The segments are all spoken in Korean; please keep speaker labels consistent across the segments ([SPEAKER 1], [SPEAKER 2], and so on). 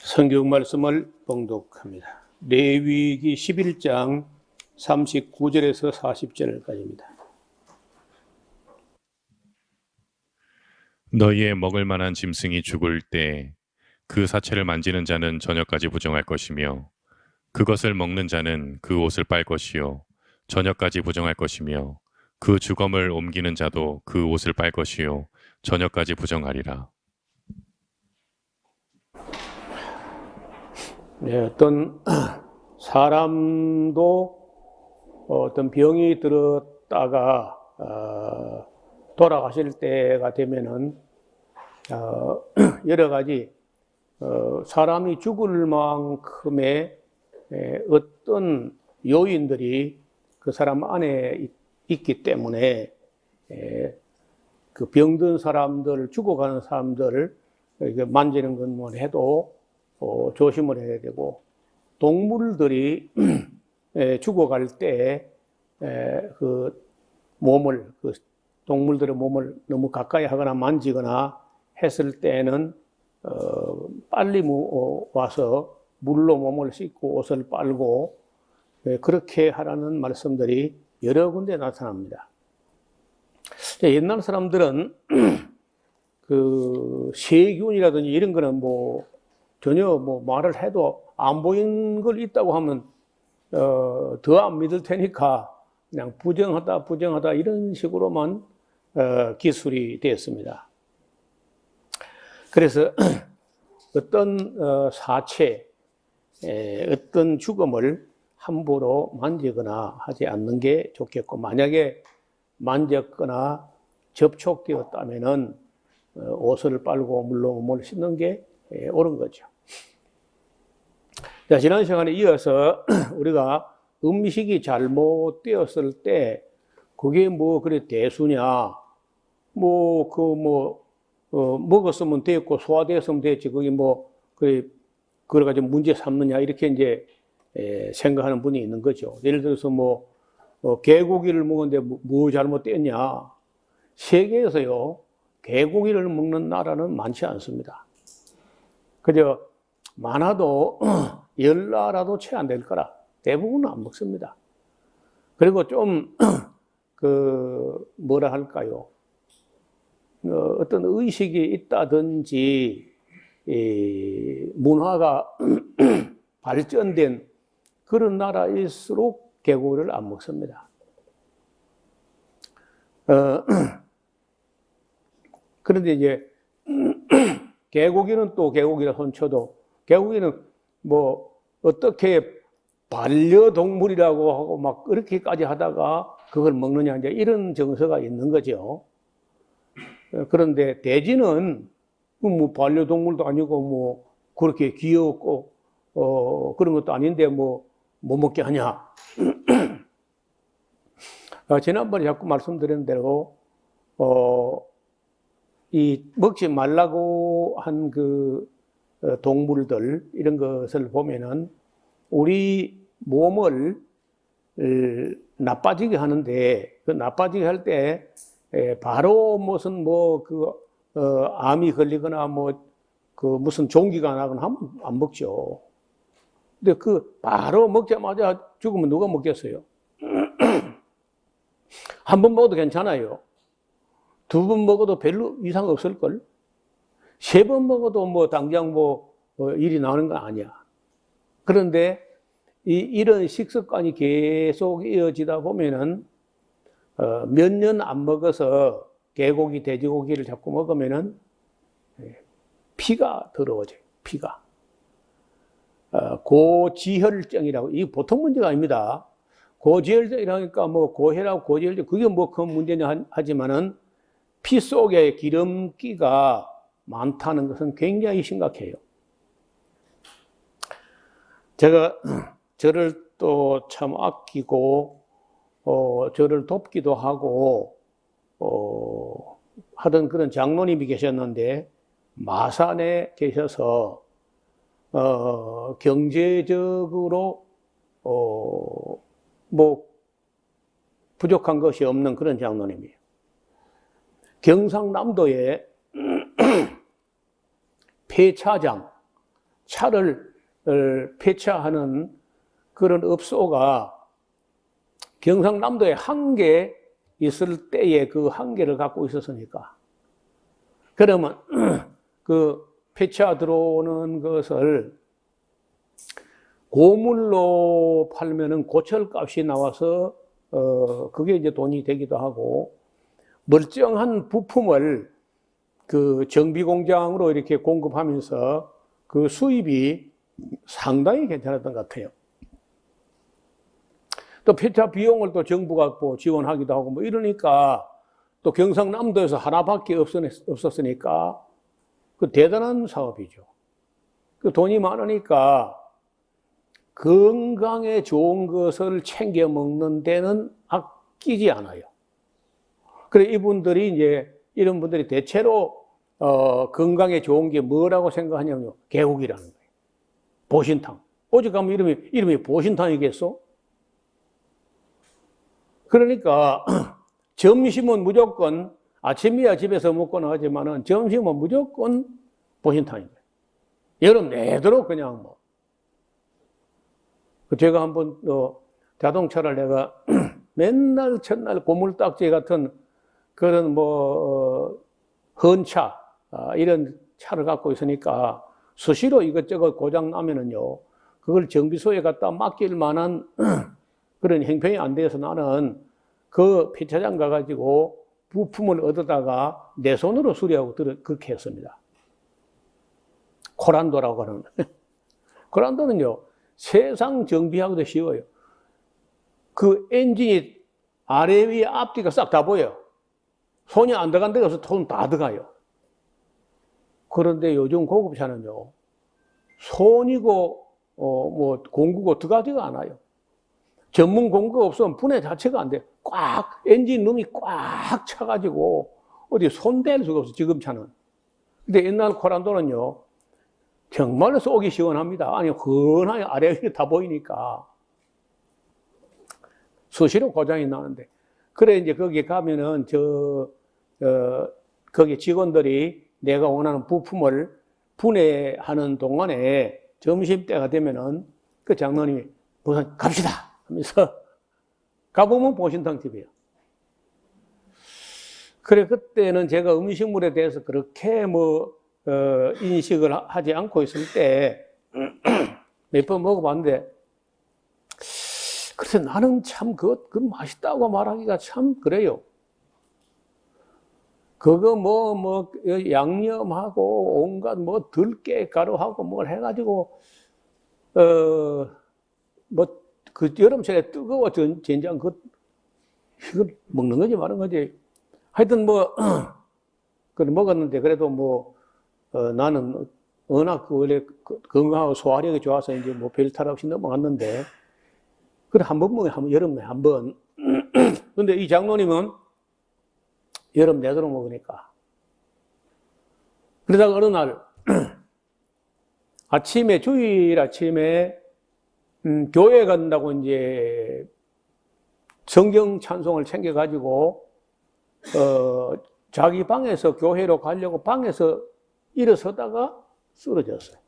[SPEAKER 1] 성경 말씀을 봉독합니다. 레위기 11장 39절에서 40절까지입니다.
[SPEAKER 2] 너희의 먹을 만한 짐승이 죽을 때 그 사체를 만지는 자는 저녁까지 부정할 것이며 그것을 먹는 자는 그 옷을 빨 것이요 저녁까지 부정할 것이며 그 주검을 옮기는 자도 그 옷을 빨 것이요 저녁까지 부정하리라.
[SPEAKER 1] 네, 어떤 사람도 어떤 병이 들었다가 돌아가실 때가 되면은 여러 가지 사람이 죽을 만큼의 어떤 요인들이 그 사람 안에 있기 때문에 그 병든 사람들, 죽어가는 사람들을 만지는 것만 해도 조심을 해야 되고, 동물들이 죽어갈 때 그 몸을, 그 동물들의 몸을 너무 가까이 하거나 만지거나 했을 때는 빨리 와서 물로 몸을 씻고 옷을 빨고 그렇게 하라는 말씀들이 여러 군데 나타납니다. 옛날 사람들은 그 세균이라든지 이런 거는 뭐 전혀 뭐 말을 해도 안 보이는 걸 있다고 하면 더 안 믿을 테니까 그냥 부정하다 이런 식으로만 기술이 되었습니다. 그래서 어떤 사체, 어떤 죽음을 함부로 만지거나 하지 않는 게 좋겠고, 만약에 만졌거나 접촉되었다면은 옷을 빨고 물로 몸을 씻는 게 옳은 거죠. 자, 지난 시간에 이어서 우리가 음식이 잘못되었을 때 그게 뭐 그래 대수냐, 먹었으면 됐고 소화되었으면 됐지 그게 뭐 그래 그걸 가지고 문제 삼느냐 이렇게 이제 생각하는 분이 있는 거죠. 예를 들어서 개고기를 먹었는데 뭐 잘못됐냐? 세계에서요 개고기를 먹는 나라는 많지 않습니다. 그저 많아도 10나라도 채 안 될 거라 대부분은 안 먹습니다. 그리고 좀 뭐라 할까요? 어떤 의식이 있다든지 문화가 발전된 그런 나라일수록 개고기를 안 먹습니다. 그런데 이제 개고기는 또 개고기라 손쳐도 개고기는 뭐 어떻게 반려동물이라고 하고 막 그렇게까지 하다가 그걸 먹느냐 이제 이런 정서가 있는 거죠. 그런데 돼지는 뭐 반려동물도 아니고 뭐 그렇게 귀엽고 그런 것도 아닌데 뭐 못 먹게 하냐. 지난번에 자꾸 말씀드린 대로 이 먹지 말라고 한 그 동물들 이런 것을 보면은 우리 몸을 나빠지게 하는데 그 나빠지게 할 때 바로 무슨 암이 걸리거나 무슨 종기가 나거나 하면 안 먹죠. 근데 바로 먹자마자 죽으면 누가 먹겠어요? 한 번 먹어도 괜찮아요. 2번 먹어도 별로 이상 없을걸? 3번 먹어도 당장 일이 나오는 건 아니야. 그런데 이런 식습관이 계속 이어지다 보면은 몇 년 안 먹어서 개고기, 돼지고기를 자꾸 먹으면은 피가 더러워져요. 피가. 고지혈증이라고, 이게 보통 문제가 아닙니다. 고지혈증이라니까 고혈압, 고지혈증, 그게 큰 문제냐 하지만은 피 속에 기름기가 많다는 것은 굉장히 심각해요. 제가 저를 또 참 아끼고 저를 돕기도 하고 하던 그런 장로님이 계셨는데 마산에 계셔서 경제적으로 부족한 것이 없는 그런 장로님이에요. 경상남도에 폐차장, 차를 폐차하는 그런 업소가 경상남도에 한 개 있을 때에 그 한 개를 갖고 있었으니까. 그러면 그 폐차 들어오는 것을 고물로 팔면은 고철값이 나와서 그게 이제 돈이 되기도 하고, 멀쩡한 부품을 그 정비 공장으로 이렇게 공급하면서 그 수입이 상당히 괜찮았던 것 같아요. 또 폐차 비용을 또 정부가 또 지원하기도 하고 뭐 이러니까, 또 경상남도에서 하나밖에 없었으니까 그 대단한 사업이죠. 그 돈이 많으니까 건강에 좋은 것을 챙겨 먹는 데는 아끼지 않아요. 그래 이분들이 이제 이런 분들이 대체로 건강에 좋은 게 뭐라고 생각하냐면요, 개고기라는 거예요. 보신탕. 오직 가면 이름이 보신탕이겠어? 그러니까 점심은 무조건, 아침이야 집에서 먹거나 하지만은 점심은 무조건 보신탕입니다. 여름 내도록 그냥 뭐. 제가 한번 자동차를 내가 맨날 첫날 고물딱지 같은 그런 헌차, 이런 차를 갖고 있으니까 수시로 이것저것 고장 나면은요, 그걸 정비소에 갖다 맡길 만한 그런 형편이 안 돼서 나는 그 폐차장 가가지고 부품을 얻어다가 내 손으로 수리하고 그렇게 했습니다. 코란도라고 하는. 코란도는요, 세상 정비하기도 쉬워요. 그 엔진이 아래 위에 앞뒤가 싹 다 보여요. 손이 안 들어간 데가 없어 손 다 들어가요. 그런데 요즘 고급차는요, 손이고 공구고 들어가지가 않아요. 전문 공구가 없으면 분해 자체가 안 돼. 꽉 엔진 룸이 꽉 차가지고 어디 손댈 수가 없어 지금 차는. 근데 옛날 코란도는요, 정말로 쏘기 시원합니다. 아니 흔하게 아래 위에 다 보이니까 수시로 고장이 나는데, 그래 이제 거기 가면은 거기 직원들이 내가 원하는 부품을 분해하는 동안에 점심때가 되면은 그 장로님이 무슨 갑시다 하면서 가보면 보신탕집이에요. 그래 그때는 제가 음식물에 대해서 그렇게 인식을 하지 않고 있을 때 몇 번 먹어봤는데, 그래서 나는 참 그 맛있다고 말하기가 참 그래요. 그거 양념하고 온갖 들깨 가루하고 뭘 해가지고 그 여름철에 뜨거워 된장 이걸 먹는 거지 마는 거지. 하여튼 그걸 먹었는데, 그래도 나는 워낙 원래 건강하고 소화력이 좋아서 이제 별 탈 없이 넘어갔는데, 그래 한 번 먹으면 여름에 한 번. 근데 이 장로님은 여름 내도록 먹으니까. 그러다가 어느 날 주일 아침에 교회 간다고 이제 성경 찬송을 챙겨가지고 자기 방에서 교회로 가려고 방에서 일어서다가 쓰러졌어요.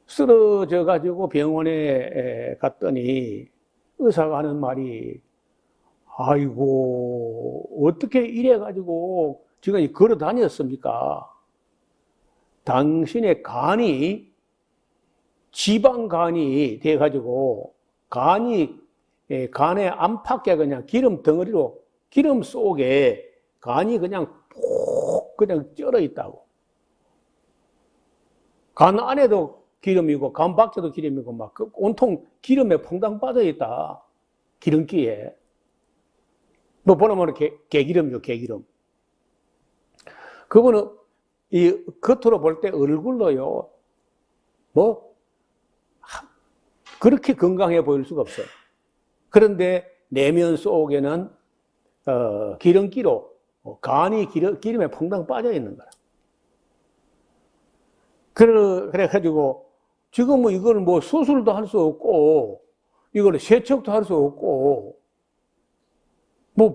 [SPEAKER 1] 쓰러져가지고 병원에 갔더니 의사가 하는 말이, 아이고 어떻게 이래가지고 지금 걸어 다녔습니까? 당신의 간이 지방간이 돼가지고 간의 안팎에 그냥 기름 덩어리로, 기름 속에 간이 그냥 푹 그냥 쩔어 있다고. 간 안에도 기름이고 간 밖에도 기름이고 막 온통 기름에 퐁당 빠져 있다. 기름기에. 보면 개기름이죠, 개기름. 그분은 이 겉으로 볼 때 얼굴로요, 그렇게 건강해 보일 수가 없어요. 그런데 내면 속에는 기름기로 간이 기름에 퐁당 빠져 있는 거라. 그래가지고 지금 이걸 수술도 할 수 없고 이걸 세척도 할 수 없고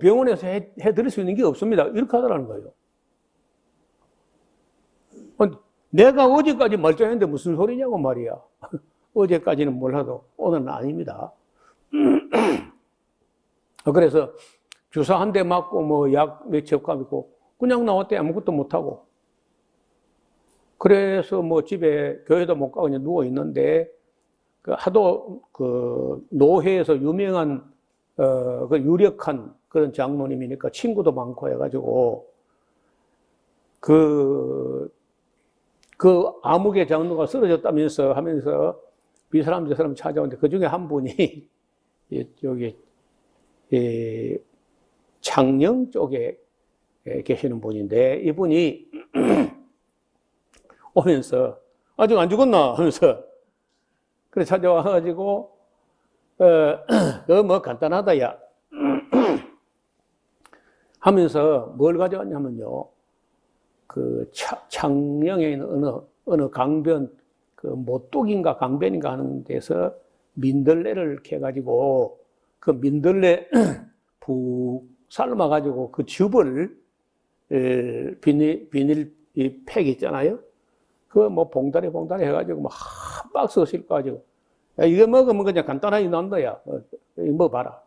[SPEAKER 1] 병원에서 해드릴 수 있는 게 없습니다. 이렇게 하더라는 거예요. 내가 어제까지 멀쩡했는데 무슨 소리냐고 말이야. 어제까지는 몰라도 오늘은 아닙니다. 그래서 주사 한 대 맞고 뭐 약 몇첩 가지고 그냥 나왔대. 아무것도 못하고. 그래서 뭐 집에 교회도 못 가고 그냥 누워 있는데 그 하도 그 노회에서 유명한 그 유력한 그런 장로님이니까 친구도 많고 해가지고 그 암흑의 장로가 쓰러졌다면서 하면서 이 사람 저 사람 찾아오는데 그 중에 한 분이 여기 창녕 쪽에 계시는 분인데 이분이 오면서 아직 안 죽었나 하면서 그래 찾아와가지고 뭐 간단하다 야 하면서 뭘 가져왔냐면요 그 창녕에 있는 어느 강변 그 모뚝인가 강변인가 하는 데서 민들레를 캐가지고 그 민들레 푹 삶아가지고 그 즙을 비닐 이 팩 있잖아요. 그 뭐 봉다리 해가지고 뭐 한 박스 싣고가지고 야, 이거 먹으면 그냥 간단하게 난다야. 이거 먹어봐라.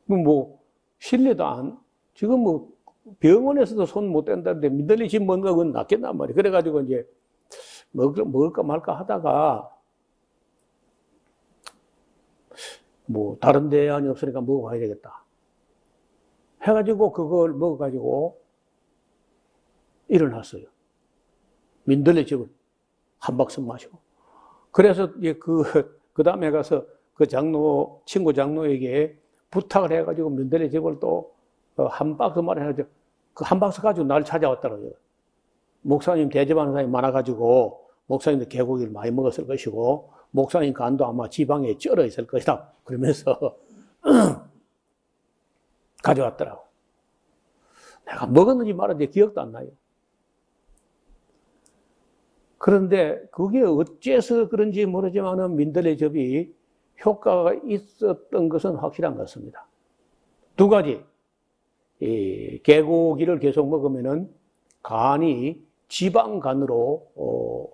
[SPEAKER 1] 뭐 실례도 안 지금 뭐 병원에서도 손 못 댄다는데 민들레 즙 먹는 거 그건 낫겠단 말이야. 그래가지고 이제 먹을까 말까 하다가 뭐 다른 대안이 없으니까 먹어봐야 되겠다. 해가지고 그걸 먹어가지고 일어났어요. 민들레 즙을 한 박스 마시고. 그래서 이제 그 다음에 가서 그 친구 장로에게 부탁을 해가지고 민들레 즙을 또 한 박스 말해가지고 그 한 박스 가지고 날 찾아왔더라고요. 목사님 대접하는 사람이 많아가지고 목사님도 개고기를 많이 먹었을 것이고 목사님 간도 아마 지방에 쩔어 있을 것이다. 그러면서 가져왔더라고. 내가 먹었는지 말았는지 기억도 안 나요. 그런데 그게 어째서 그런지 모르지만 민들레 즙이 효과가 있었던 것은 확실한 것 같습니다. 두 가지. 이 개고기를 계속 먹으면은 간이 지방간으로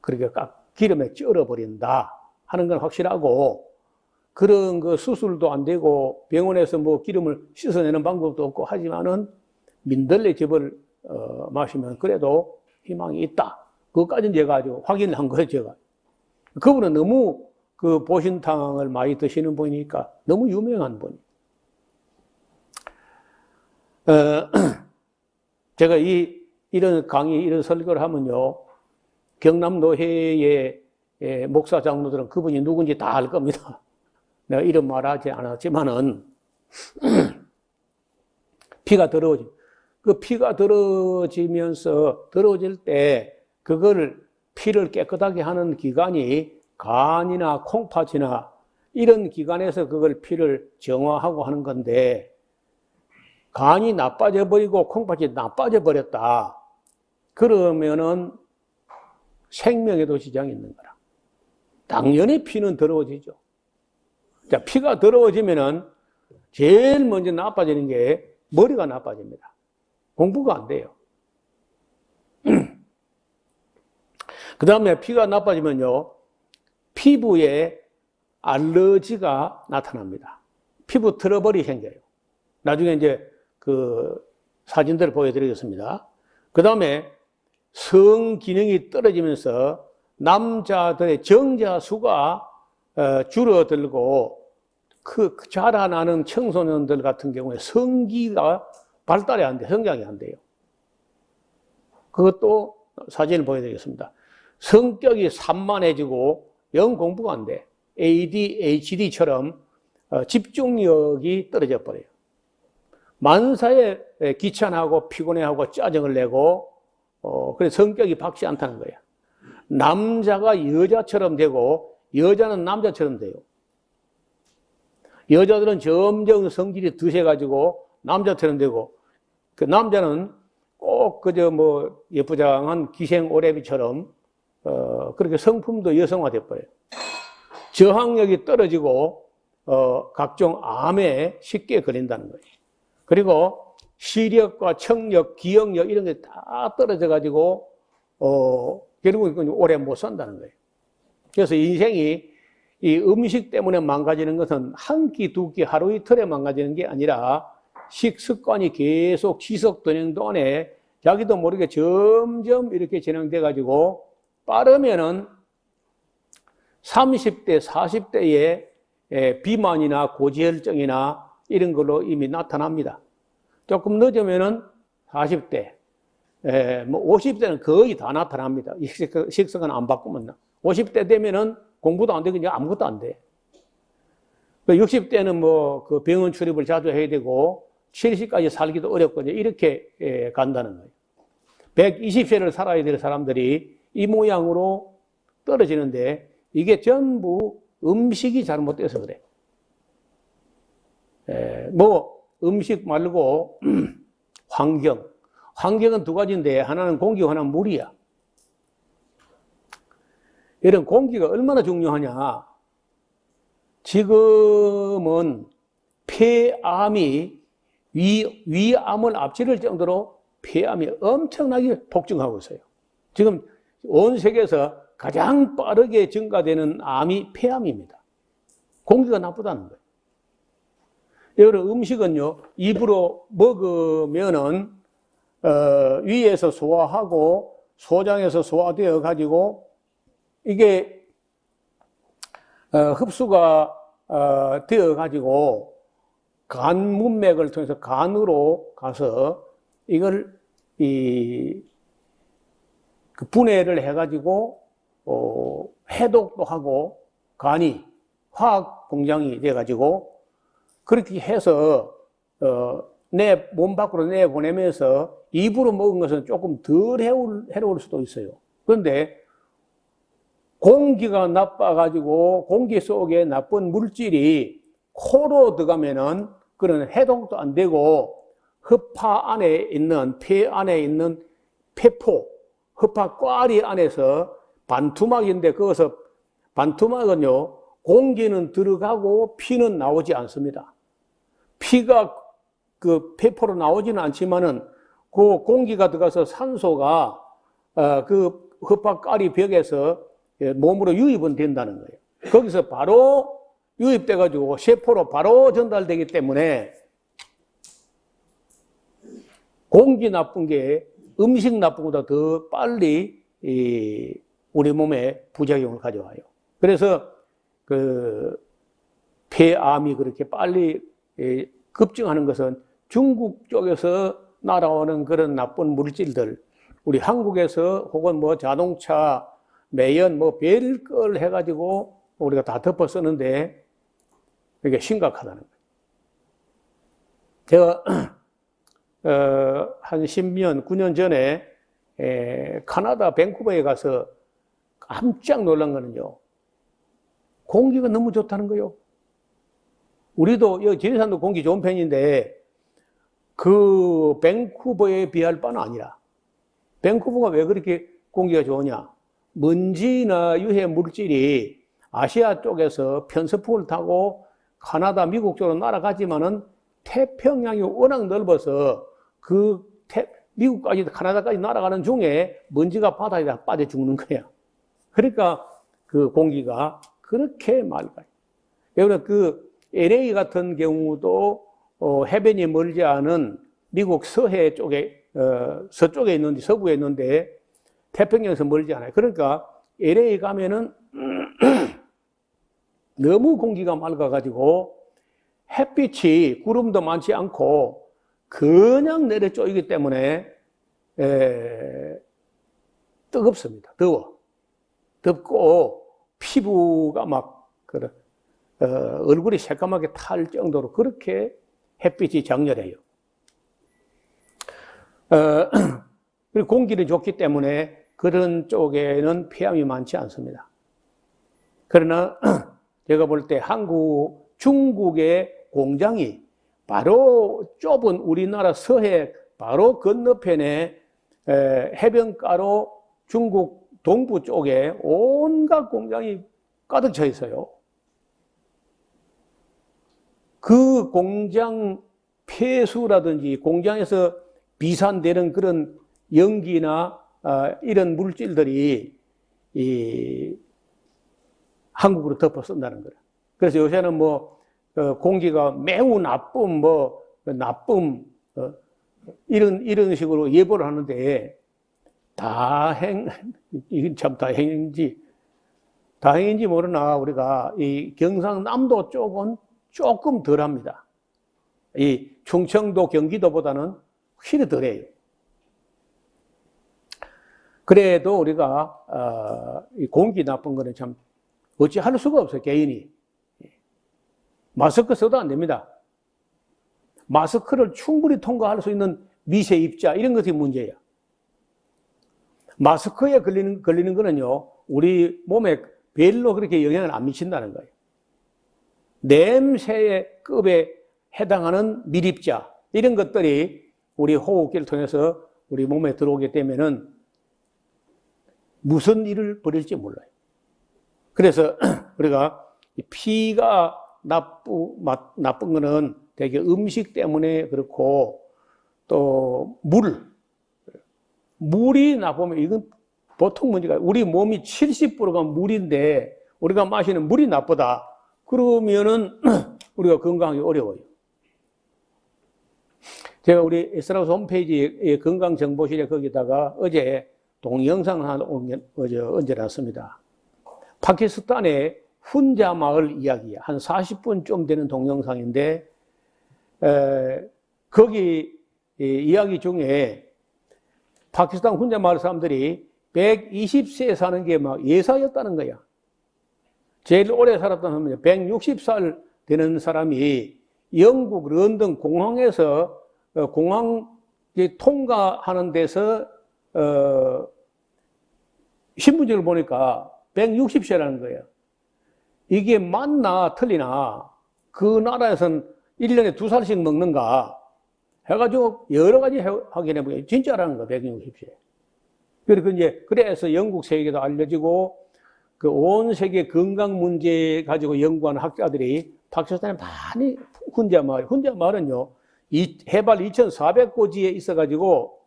[SPEAKER 1] 그렇게 기름에 쩔어버린다 하는 건 확실하고 그런 그 수술도 안 되고 병원에서 뭐 기름을 씻어내는 방법도 없고 하지만은 민들레 즙을 마시면 그래도 희망이 있다. 그것까지는 제가 아주 확인을 한 거예요, 제가. 그분은 너무 그 보신탕을 많이 드시는 분이니까 너무 유명한 분. 제가 이런 강의, 이런 설교를 하면요, 경남노회의 목사 장로들은 그분이 누군지 다 알 겁니다. 내가 이름 말하지 않았지만은, 피가 더러워지. 그 피가 더러워질 때, 그걸 피를 깨끗하게 하는 기관이 간이나 콩팥이나 이런 기관에서 그걸 피를 정화하고 하는 건데, 간이 나빠져 버리고 콩팥이 나빠져 버렸다. 그러면은 생명에도 지장이 있는 거라. 당연히 피는 더러워지죠. 자, 피가 더러워지면은 제일 먼저 나빠지는 게 머리가 나빠집니다. 공부가 안 돼요. 그 다음에 피가 나빠지면요, 피부에 알러지가 나타납니다. 피부 트러블이 생겨요. 나중에 이제 그 사진들을 보여드리겠습니다. 그 다음에 성 기능이 떨어지면서 남자들의 정자 수가 줄어들고 그 자라나는 청소년들 같은 경우에 성기가 발달이 안 돼, 성장이 안 돼요. 그것도 사진을 보여드리겠습니다. 성격이 산만해지고 영 공부가 안 돼. ADHD처럼 집중력이 떨어져 버려요. 만사에 귀찮아하고 피곤해하고 짜증을 내고 그래서 성격이 밝지 않다는 거예요. 남자가 여자처럼 되고 여자는 남자처럼 돼요. 여자들은 점점 성질이 드셔가지고 남자처럼 되고 그 남자는 꼭 그저 뭐 예쁘장한 기생 오래비처럼 그렇게 성품도 여성화돼 버려요. 저항력이 떨어지고 각종 암에 쉽게 걸린다는 거예요. 그리고 시력과 청력, 기억력 이런 게 다 떨어져 가지고 결국은 오래 못 산다는 거예요. 그래서 인생이 이 음식 때문에 망가지는 것은 한 끼, 두 끼, 하루 이틀에 망가지는 게 아니라 식습관이 계속 지속되는 동안에 자기도 모르게 점점 이렇게 진행돼 가지고 빠르면은 30대, 40대에 비만이나 고지혈증이나 이런 걸로 이미 나타납니다. 조금 늦으면은 40대, 뭐 50대는 거의 다 나타납니다. 식습관 안 바꾸면. 50대 되면은 공부도 안 되고 그냥 아무것도 안 돼. 60대는 뭐 그 병원 출입을 자주 해야 되고 70까지 살기도 어렵고 이렇게 간다는 거예요. 120세를 살아야 될 사람들이 이 모양으로 떨어지는데 이게 전부 음식이 잘못돼서 그래. 뭐 음식 말고 환경은 두 가지인데 하나는 공기고 하나는 물이야. 이런 공기가 얼마나 중요하냐. 지금은 폐암이 위암을 앞지를 정도로 폐암이 엄청나게 폭증하고 있어요. 지금 온 세계에서 가장 빠르게 증가되는 암이 폐암입니다. 공기가 나쁘다는 거예요. 여러분 음식은요, 입으로 먹으면은 위에서 소화하고 소장에서 소화되어 가지고 이게 흡수가 되어 가지고 간 문맥을 통해서 간으로 가서 이걸 그 분해를 해 가지고 해독도 하고 간이 화학 공장이 돼 가지고 그렇게 해서 내 몸 밖으로 내보내면서 입으로 먹은 것은 조금 덜 해로울 수도 있어요. 그런데 공기가 나빠가지고 공기 속에 나쁜 물질이 코로 들어가면은 그런 해독도 안 되고 흡파 안에 있는 폐 안에 있는 폐포, 흡파꽈리 안에서 반투막인데 거기서 반투막은요 공기는 들어가고 피는 나오지 않습니다. 피가 그 폐포로 나오지는 않지만은 그 공기가 들어가서 산소가 그 흡파꽈리 벽에서 몸으로 유입은 된다는 거예요. 거기서 바로 유입돼 가지고 세포로 바로 전달되기 때문에 공기 나쁜 게 음식 나쁜 것보다 더 빨리 우리 몸에 부작용을 가져와요. 그래서 그 폐암이 그렇게 빨리 급증하는 것은 중국 쪽에서 날아오는 그런 나쁜 물질들, 우리 한국에서 혹은 뭐 자동차, 매연, 뭐 별걸 해가지고 우리가 다 덮어 쓰는데 이게 심각하다는 거예요. 제가 한 10년, 9년 전에 카나다 밴쿠버에 가서 깜짝 놀란 거는요. 공기가 너무 좋다는 거예요. 우리도 여기 지리산도 공기 좋은 편인데 그 밴쿠버에 비할 바는 아니라 밴쿠버가 왜 그렇게 공기가 좋으냐? 먼지나 유해 물질이 아시아 쪽에서 편서풍을 타고 카나다, 미국 쪽으로 날아가지만은 태평양이 워낙 넓어서 그 미국까지 카나다까지 날아가는 중에 먼지가 바다에 다 빠져 죽는 거야. 그러니까 그 공기가 그렇게 맑아요. 여러분 그 LA 같은 경우도 해변이 멀지 않은 미국 서해 쪽에 서쪽에 있는데 서부에 있는데 태평양에서 멀지 않아요. 그러니까 LA 가면은 너무 공기가 맑아가지고 햇빛이 구름도 많지 않고 그냥 내려 쪼이기 때문에 뜨겁습니다. 덥고 피부가 막 얼굴이 새까맣게 탈 정도로 그렇게 햇빛이 장렬해요. 그리고 공기는 좋기 때문에 그런 쪽에는 폐암이 많지 않습니다. 그러나 제가 볼 때 중국의 공장이 바로 좁은 우리나라 서해 바로 건너편에 해변가로 중국 동부 쪽에 온갖 공장이 가득 차 있어요. 그 공장 폐수라든지 공장에서 비산되는 그런 연기나 이런 물질들이 이 한국으로 덮어 쓴다는 거라. 그래서 요새는 뭐 공기가 매우 나쁨, 나쁨 이런 식으로 예보를 하는데 이건 참 다행인지 모르나 우리가 이 경상남도 쪽은 조금 덜합니다. 이 충청도, 경기도보다는 확실히 덜해요. 그래도 우리가 이 공기 나쁜 거는 참 어찌할 수가 없어요, 개인이. 마스크 써도 안 됩니다. 마스크를 충분히 통과할 수 있는 미세 입자 이런 것이 문제야. 마스크에 걸리는 거는요, 우리 몸에 별로 그렇게 영향을 안 미친다는 거예요. 냄새의 급에 해당하는 밀입자 이런 것들이 우리 호흡기를 통해서 우리 몸에 들어오게 되면은 무슨 일을 벌일지 몰라요. 그래서 우리가 피가 나쁜 거는 되게 음식 때문에 그렇고 또 물이 나쁘면 이건 보통 문제가 우리 몸이 70%가 물인데 우리가 마시는 물이 나쁘다. 그러면은 우리가 건강하기 어려워요. 제가 우리 에스라우스 홈페이지에 건강정보실에 거기다가 어제 동영상 하나 얹어놨습니다. 파키스탄의 훈자 마을 이야기, 한 40분 좀 되는 동영상인데, 거기 이야기 중에 파키스탄 훈자 마을 사람들이 120세에 사는 게 막 예사였다는 거야. 제일 오래 살았던 사람은 160살 되는 사람이 영국 런던 공항에서 공항 통과하는 데서 신분증을 보니까 160세라는 거예요. 이게 맞나 틀리나 그 나라에서는 1년에 2살씩 먹는가 해가지고 여러 가지 확인해 보니까 진짜라는 거야. 160세. 그래서 영국 세계에도 알려지고 그 온 세계 건강 문제 가지고 연구하는 학자들이 파키스탄에 많이 훈자 마을은요 해발 2,400고지에 있어가지고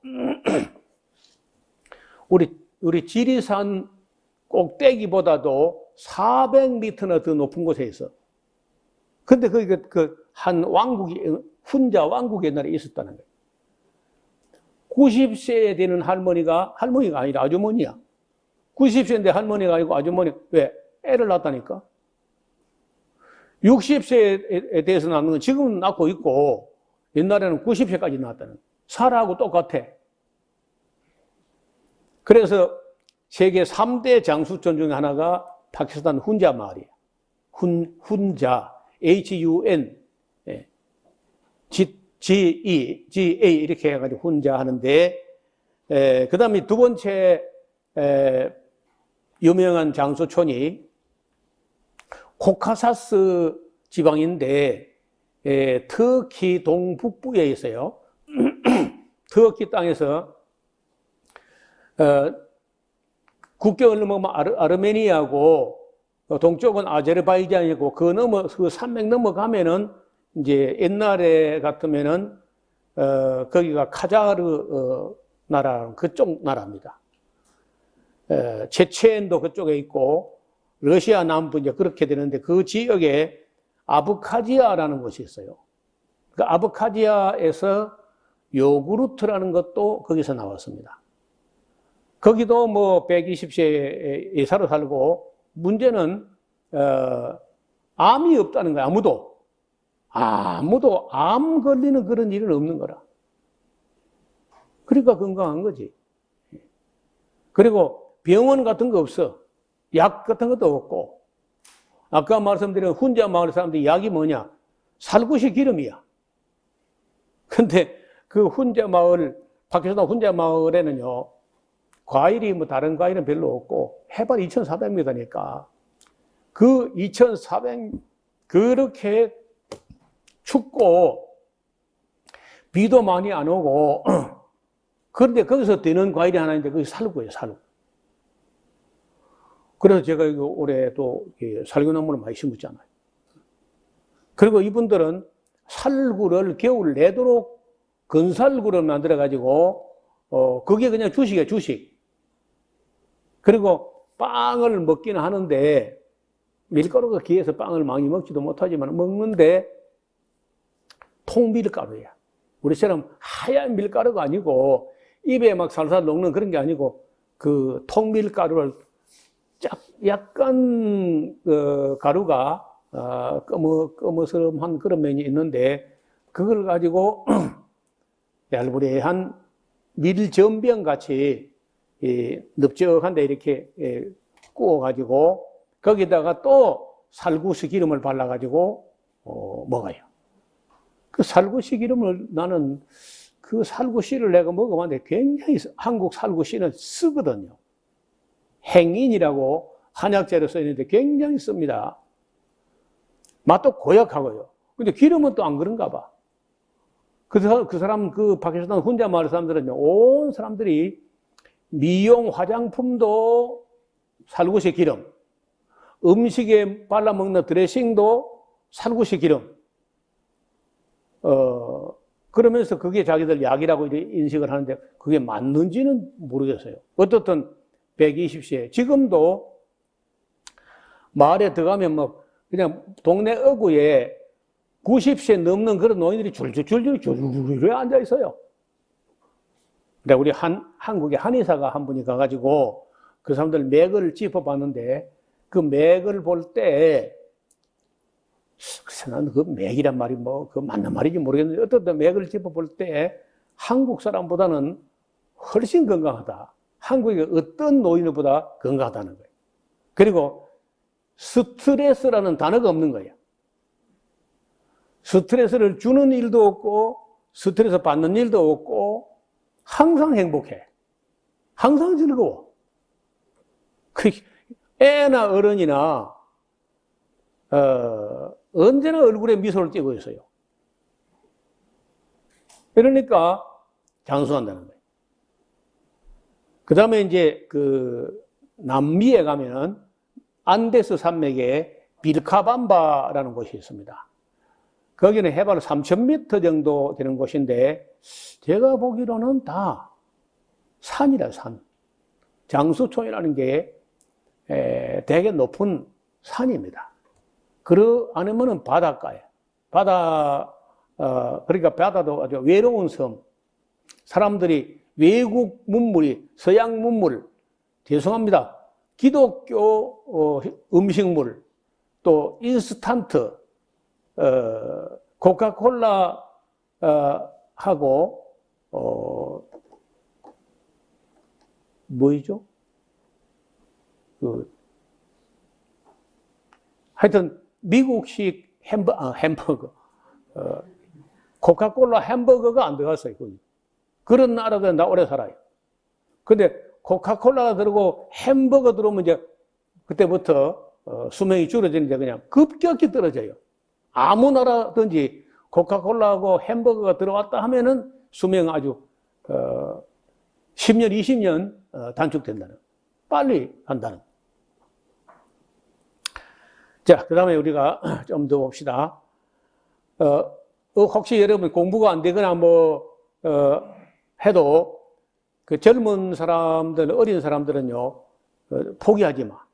[SPEAKER 1] 우리 지리산 꼭대기보다도 400m나 더 높은 곳에 있어. 근데 한 훈자 왕국이 옛날에 있었다는 거예요. 90세 되는 할머니가 아니라 아주머니야. 90세인데 할머니가 아니고 아주머니. 왜? 애를 낳았다니까. 60세에 대해서 낳는 건 지금은 낳고 있고 옛날에는 90세까지 낳았다는 거예요. 살아하고 똑같아. 그래서 세계 3대 장수촌 중에 하나가 파키스탄 훈자 마을이에요. 훈자, Hun, Ga 이렇게 해가지고 훈자 하는데, 그 다음에 두 번째 유명한 장수촌이 코카사스 지방인데, 터키 동북부에 있어요. 터키 땅에서 국경을 넘어가면 아르메니아고 동쪽은 아제르바이잔이고 그 산맥 넘어가면은 이제 옛날에 같으면은 거기가 카자흐 나라 그쪽 나라입니다. 체첸도 그쪽에 있고 러시아 남부 이제 그렇게 되는데 그 지역에 아브카지아라는 곳이 있어요. 그 아브카지아에서 요구르트라는 것도 거기서 나왔습니다. 거기도 뭐 120세 예사로 살고 문제는 암이 없다는 거야. 아무도 암 걸리는 그런 일은 없는 거라. 그러니까 건강한 거지. 그리고 병원 같은 거 없어. 약 같은 것도 없고. 아까 말씀드린 훈자 마을 사람들이 약이 뭐냐? 살구시 기름이야. 근데 그 파키스탄 훈자 마을에는요, 과일이 뭐 다른 과일은 별로 없고, 해발 2,400m니까, 그 2,400, 그렇게 춥고, 비도 많이 안 오고, 그런데 거기서 되는 과일이 하나 있는데, 그게 살구예요, 살구. 그래서 제가 올해 또 살구나무를 많이 심었잖아요. 그리고 이분들은 살구를 겨울 내도록 건살구를 만들어가지고, 그게 그냥 주식이에요, 주식. 그리고 빵을 먹기는 하는데 밀가루가 귀해서 빵을 많이 먹지도 못하지만 먹는데 통밀가루야. 우리처럼 하얀 밀가루가 아니고 입에 막 살살 녹는 그런 게 아니고 그 통밀가루를 약간 가루가 거무스름한 그런 면이 있는데 그걸 가지고 얄부리한 밀전병 같이 넓적한데 이렇게 구워가지고 거기다가 또 살구시 기름을 발라가지고 먹어요. 그 살구시 기름을 나는 그 살구씨를 내가 먹어봤는데 굉장히 한국 살구씨는 쓰거든요. 행인이라고 한약재로 써있는데 굉장히 씁니다. 맛도 고약하고요. 근데 기름은 또 안 그런가 봐. 그 사람, 그 파키스탄 혼자 마을 사람들은요, 온 사람들이 미용 화장품도 살구씨 기름, 음식에 발라먹는 드레싱도 살구씨 기름, 그러면서 그게 자기들 약이라고 인식을 하는데 그게 맞는지는 모르겠어요. 어떻든 120세, 지금도 마을에 들어가면 뭐 그냥 동네 어구에 90세 넘는 그런 노인들이 줄줄줄줄줄줄 앉아 있어요. 근데 우리 한국의 한의사가 한 분이 가가지고 그 사람들 맥을 짚어봤는데 그 맥을 볼 때 글쎄 나는 그 맥이란 말이 뭐 그 맞는 말인지 모르겠는데 어떤 맥을 짚어볼 때 한국 사람보다는 훨씬 건강하다. 한국의 어떤 노인보다 건강하다는 거예요. 그리고 스트레스라는 단어가 없는 거예요. 스트레스를 주는 일도 없고 스트레스 받는 일도 없고 항상 행복해. 항상 즐거워. 애나 어른이나 언제나 얼굴에 미소를 띠고 있어요. 그러니까 장수한다는 거예요. 그 다음에 이제 그 남미에 가면은 안데스 산맥에 빌카밤바라는 곳이 있습니다. 거기는 해발 3,000m 정도 되는 곳인데 제가 보기로는 다 산이라 산. 장수촌이라는 게 되게 높은 산입니다. 아니면은 바닷가에. 그러니까 바다도 아주 외로운 섬. 사람들이 외국 문물이, 서양 문물, 죄송합니다. 기독교 음식물, 또 인스턴트, 코카콜라 하고 뭐이죠? 하여튼 미국식 햄버거, 코카콜라 햄버거가 안 들어갔어요. 그런 나라들은 다 오래 살아요. 근데 코카콜라가 들어오고 햄버거 들어오면 이제 그때부터 수명이 줄어지는데 그냥 급격히 떨어져요. 아무 나라든지 코카콜라하고 햄버거가 들어왔다 하면은 수명 아주 10년, 20년 단축된다는, 빨리 간다는. 자, 그 다음에 우리가 좀 더 봅시다. 혹시 여러분 공부가 안 되거나 해도 그 젊은 사람들, 어린 사람들은요, 포기하지 마.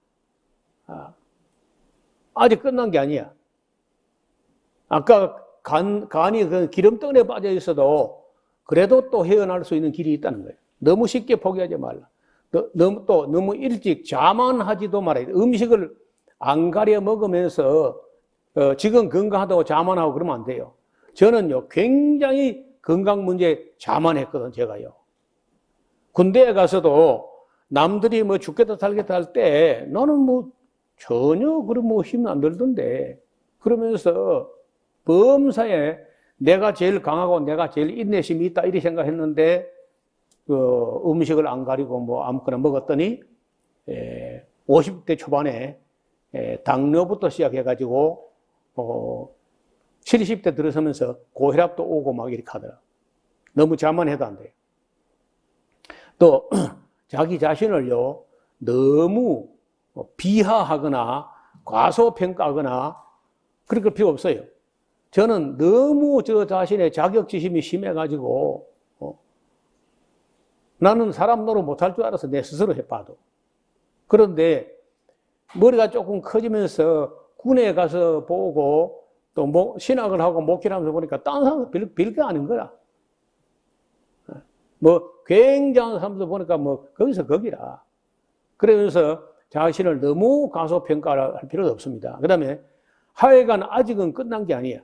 [SPEAKER 1] 아직 끝난 게 아니야. 아까 간이 그 기름덩어리에 빠져 있어도 그래도 또 헤어날 수 있는 길이 있다는 거예요. 너무 쉽게 포기하지 말라. 너무 일찍 자만하지도 말아야 돼. 음식을 안 가려 먹으면서 지금 건강하다고 자만하고 그러면 안 돼요. 저는요, 굉장히 건강 문제에 자만했거든, 제가요. 군대에 가서도 남들이 뭐 죽겠다 살겠다 할 때 나는 전혀 그런 힘 안 들던데, 그러면서 범사에 내가 제일 강하고 내가 제일 인내심이 있다 이렇게 생각했는데 음식을 안 가리고 아무거나 먹었더니 50대 초반에 당뇨부터 시작해가지고 70대 들어서면서 고혈압도 오고 막 이렇게 하더라. 너무 자만해도 안 돼요. 또 자기 자신을요 너무 비하하거나 과소평가하거나 그럴 필요 없어요. 저는 너무 저 자신의 자격지심이 심해가지고 나는 사람 노릇 못할 줄 알아서 내 스스로 해봐도 그런데 머리가 조금 커지면서 군에 가서 보고 또 신학을 하고 목회를 하면서 보니까 다른 사람은 별게 아닌 거라. 뭐 굉장한 사람들 보니까 뭐 거기서 거기라. 그러면서 자신을 너무 가소평가할 필요도 없습니다. 그 다음에 하여간 아직은 끝난 게 아니야.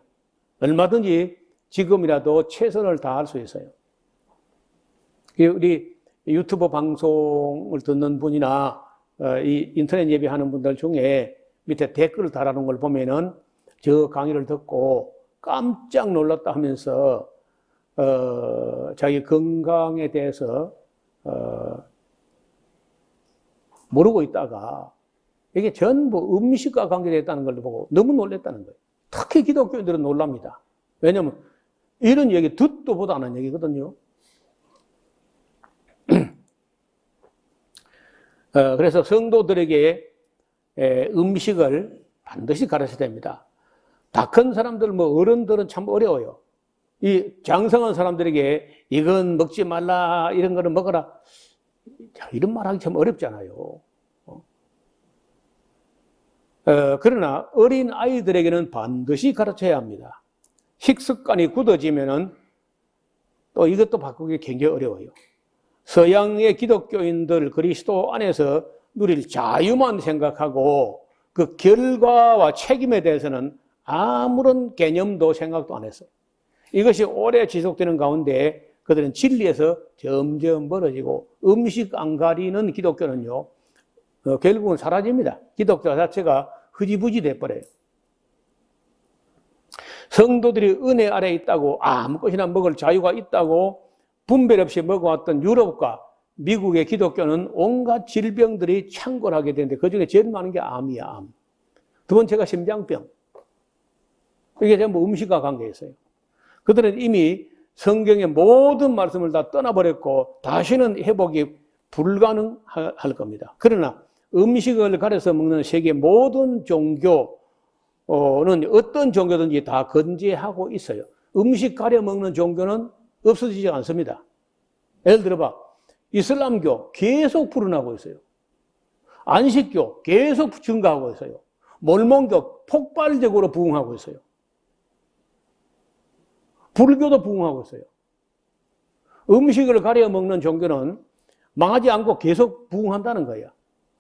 [SPEAKER 1] 얼마든지 지금이라도 최선을 다할 수 있어요. 우리 유튜브 방송을 듣는 분이나 이 인터넷 예배하는 분들 중에 밑에 댓글을 달아놓은 걸 보면은 저 강의를 듣고 깜짝 놀랐다 하면서 자기 건강에 대해서 모르고 있다가 이게 전부 음식과 관계됐다는 걸 보고 너무 놀랐다는 거예요. 특히 기독교인들은 놀랍니다. 왜냐하면 이런 얘기 듣도 보도 안 한 얘기거든요. 그래서 성도들에게 음식을 반드시 가르쳐야 됩니다. 다 큰 사람들, 뭐 어른들은 참 어려워요. 이 장성한 사람들에게 이건 먹지 말라, 이런 거는 먹어라. 이런 말 하기 참 어렵잖아요. 그러나 어린 아이들에게는 반드시 가르쳐야 합니다. 식습관이 굳어지면은 또 이것도 바꾸기 굉장히 어려워요. 서양의 기독교인들 그리스도 안에서 누릴 자유만 생각하고 그 결과와 책임에 대해서는 아무런 개념도 생각도 안 했어요. 이것이 오래 지속되는 가운데 그들은 진리에서 점점 멀어지고 음식 안 가리는 기독교는요, 결국은 사라집니다. 기독교 자체가 흐지부지 돼버려요. 성도들이 은혜 아래 있다고 아무것이나 먹을 자유가 있다고 분별 없이 먹어왔던 유럽과 미국의 기독교는 온갖 질병들이 창궐하게 되는데 그중에 제일 많은 게 암이야, 암. 두 번째가 심장병. 이게 전부 음식과 관계에 있어요. 그들은 이미 성경의 모든 말씀을 다 떠나버렸고 다시는 회복이 불가능할 겁니다. 그러나 음식을 가려서 먹는 세계 모든 종교는 어떤 종교든지 다 건재하고 있어요. 음식 가려 먹는 종교는 없어지지 않습니다. 예를 들어봐, 이슬람교 계속 불어나고 있어요. 안식교 계속 증가하고 있어요. 몰몬교 폭발적으로 부흥하고 있어요. 불교도 부흥하고 있어요. 음식을 가려 먹는 종교는 망하지 않고 계속 부흥한다는 거예요.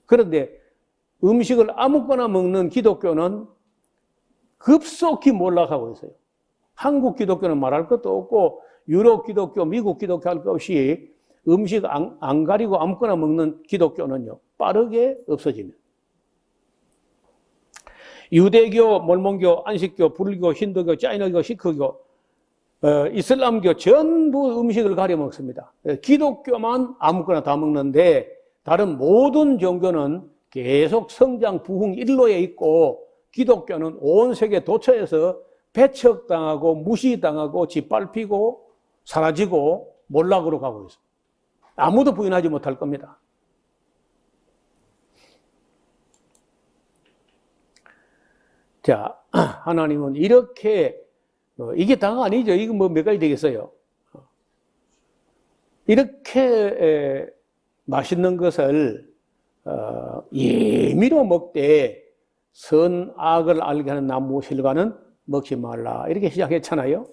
[SPEAKER 1] 그런데 음식을 아무거나 먹는 기독교는 급속히 몰락하고 있어요. 한국 기독교는 말할 것도 없고 유럽 기독교, 미국 기독교 할 것 없이 음식 안 가리고 아무거나 먹는 기독교는요, 빠르게 없어집니다. 유대교, 몰몬교, 안식교, 불교, 힌두교, 짜이나교, 시크교, 이슬람교 전부 음식을 가려 먹습니다. 기독교만 아무거나 다 먹는데 다른 모든 종교는 계속 성장 부흥 일로에 있고 기독교는 온 세계 도처에서 배척당하고 무시당하고 짓밟히고 사라지고 몰락으로 가고 있습니다. 아무도 부인하지 못할 겁니다. 자, 하나님은 이렇게 이게 다가 아니죠. 이거 뭐 몇 가지 되겠어요. 이렇게 맛있는 것을 예미로 먹되 선악을 알게 하는 나무 실과는 먹지 말라. 이렇게 시작했잖아요.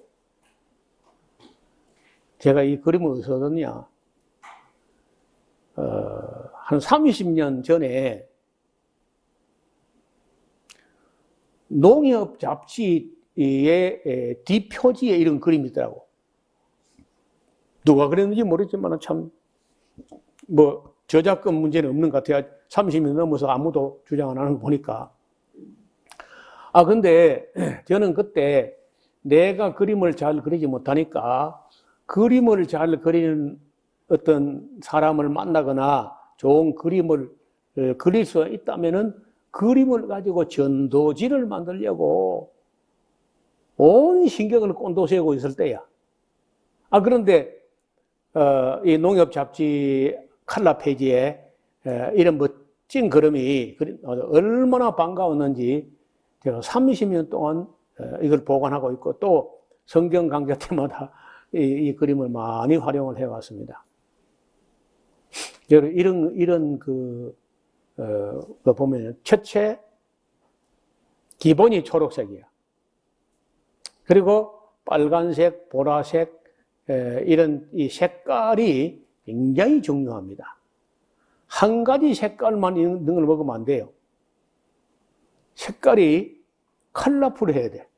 [SPEAKER 1] 제가 이 그림을 어디서 얻었냐. 한 30년 전에 농협 잡지의 뒷표지에 이런 그림이 있더라고. 누가 그랬는지 모르겠지만 참, 뭐, 저작권 문제는 없는 것 같아요. 30년 넘어서 아무도 주장 안 하는 거 보니까. 근데 저는 그때 내가 그림을 잘 그리지 못하니까 그림을 잘 그리는 어떤 사람을 만나거나 좋은 그림을 그릴 수 있다면은 그림을 가지고 전도지를 만들려고 온 신경을 꼰도세우고 있을 때야. 그런데 이 농협 잡지 칼라 페이지에 이런 멋진 그림이 얼마나 반가웠는지 제가 30년 동안 이걸 보관하고 있고 또 성경 강좌 때마다 이 그림을 많이 활용을 해왔습니다. 이런 그 거 보면 첫째 기본이 초록색이야. 그리고 빨간색, 보라색 이런 이 색깔이 굉장히 중요합니다. 한 가지 색깔만 있는 걸 먹으면 안 돼요. 색깔이 컬러풀해야 돼.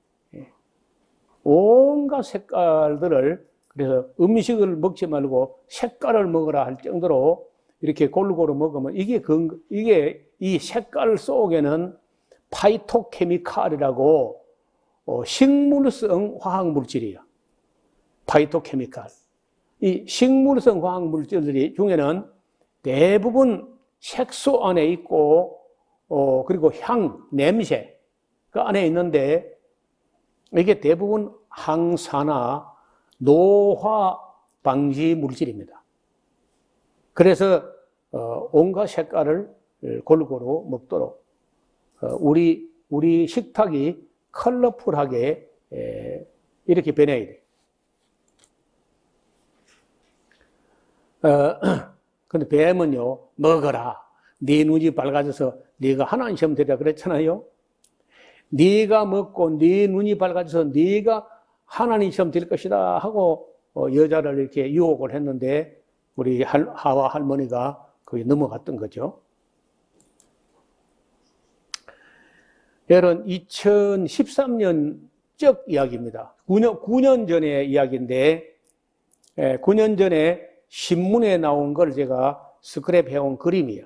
[SPEAKER 1] 온갖 색깔들을, 그래서 음식을 먹지 말고 색깔을 먹으라 할 정도로 이렇게 골고루 먹으면 이게 이 색깔 속에는 파이토케미칼이라고 식물성 화학물질이에요. 파이토케미칼. 이 식물성 화학물질들이 중에는 대부분 색소 안에 있고 그리고 향, 냄새가 안에 있는데 이게 대부분 항산화, 노화 방지 물질입니다. 그래서 온갖 색깔을 골고루 먹도록 우리 식탁이 컬러풀하게 이렇게 변해야 돼. 근데 뱀은요, 먹어라. 네 눈이 밝아져서 네가 하나님 시험 되라 그랬잖아요. 네가 먹고 네 눈이 밝아져서 네가 하나님 시험 될 것이다 하고 여자를 이렇게 유혹을 했는데 우리 하와 할머니가 거기 넘어갔던 거죠. 여러분 2013년적 이야기입니다. 9년 전의 이야기인데 9년 전에 신문에 나온 걸 제가 스크랩해온 그림이야.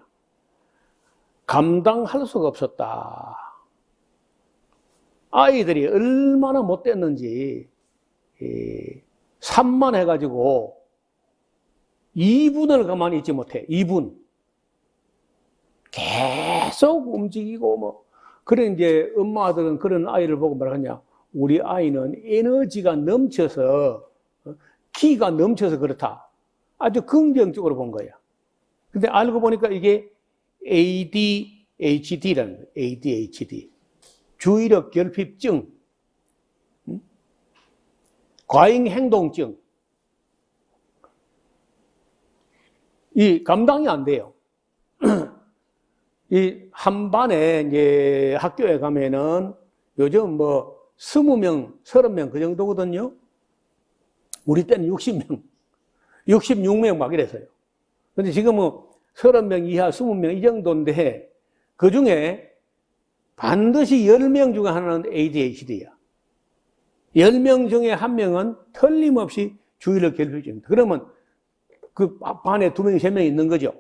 [SPEAKER 1] 감당할 수가 없었다. 아이들이 얼마나 못됐는지 산만해가지고 2분을 가만히 있지 못해. 2분. 계속 움직이고 뭐. 그래 이제 엄마들은 그런 아이를 보고 말하냐. 우리 아이는 에너지가 넘쳐서 기가 넘쳐서 그렇다. 아주 긍정적으로 본 거야. 근데 알고 보니까 이게 ADHD라는 거예요. ADHD. 주의력 결핍증. 과잉행동증. 이 감당이 안 돼요. 이 한 반에 이제 학교에 가면은 요즘 뭐 20명, 30명 그 정도거든요. 우리 때는 60명, 66명 막 이랬어요. 근데 지금은 30명 이하 20명 이 정도인데 그 중에 반드시 10명 중에 하나는 ADHD야. 10명 중에 한 명은 틀림없이 주의력 결핍증입니다. 그러면 그 반에 2명, 3명 있는 거죠.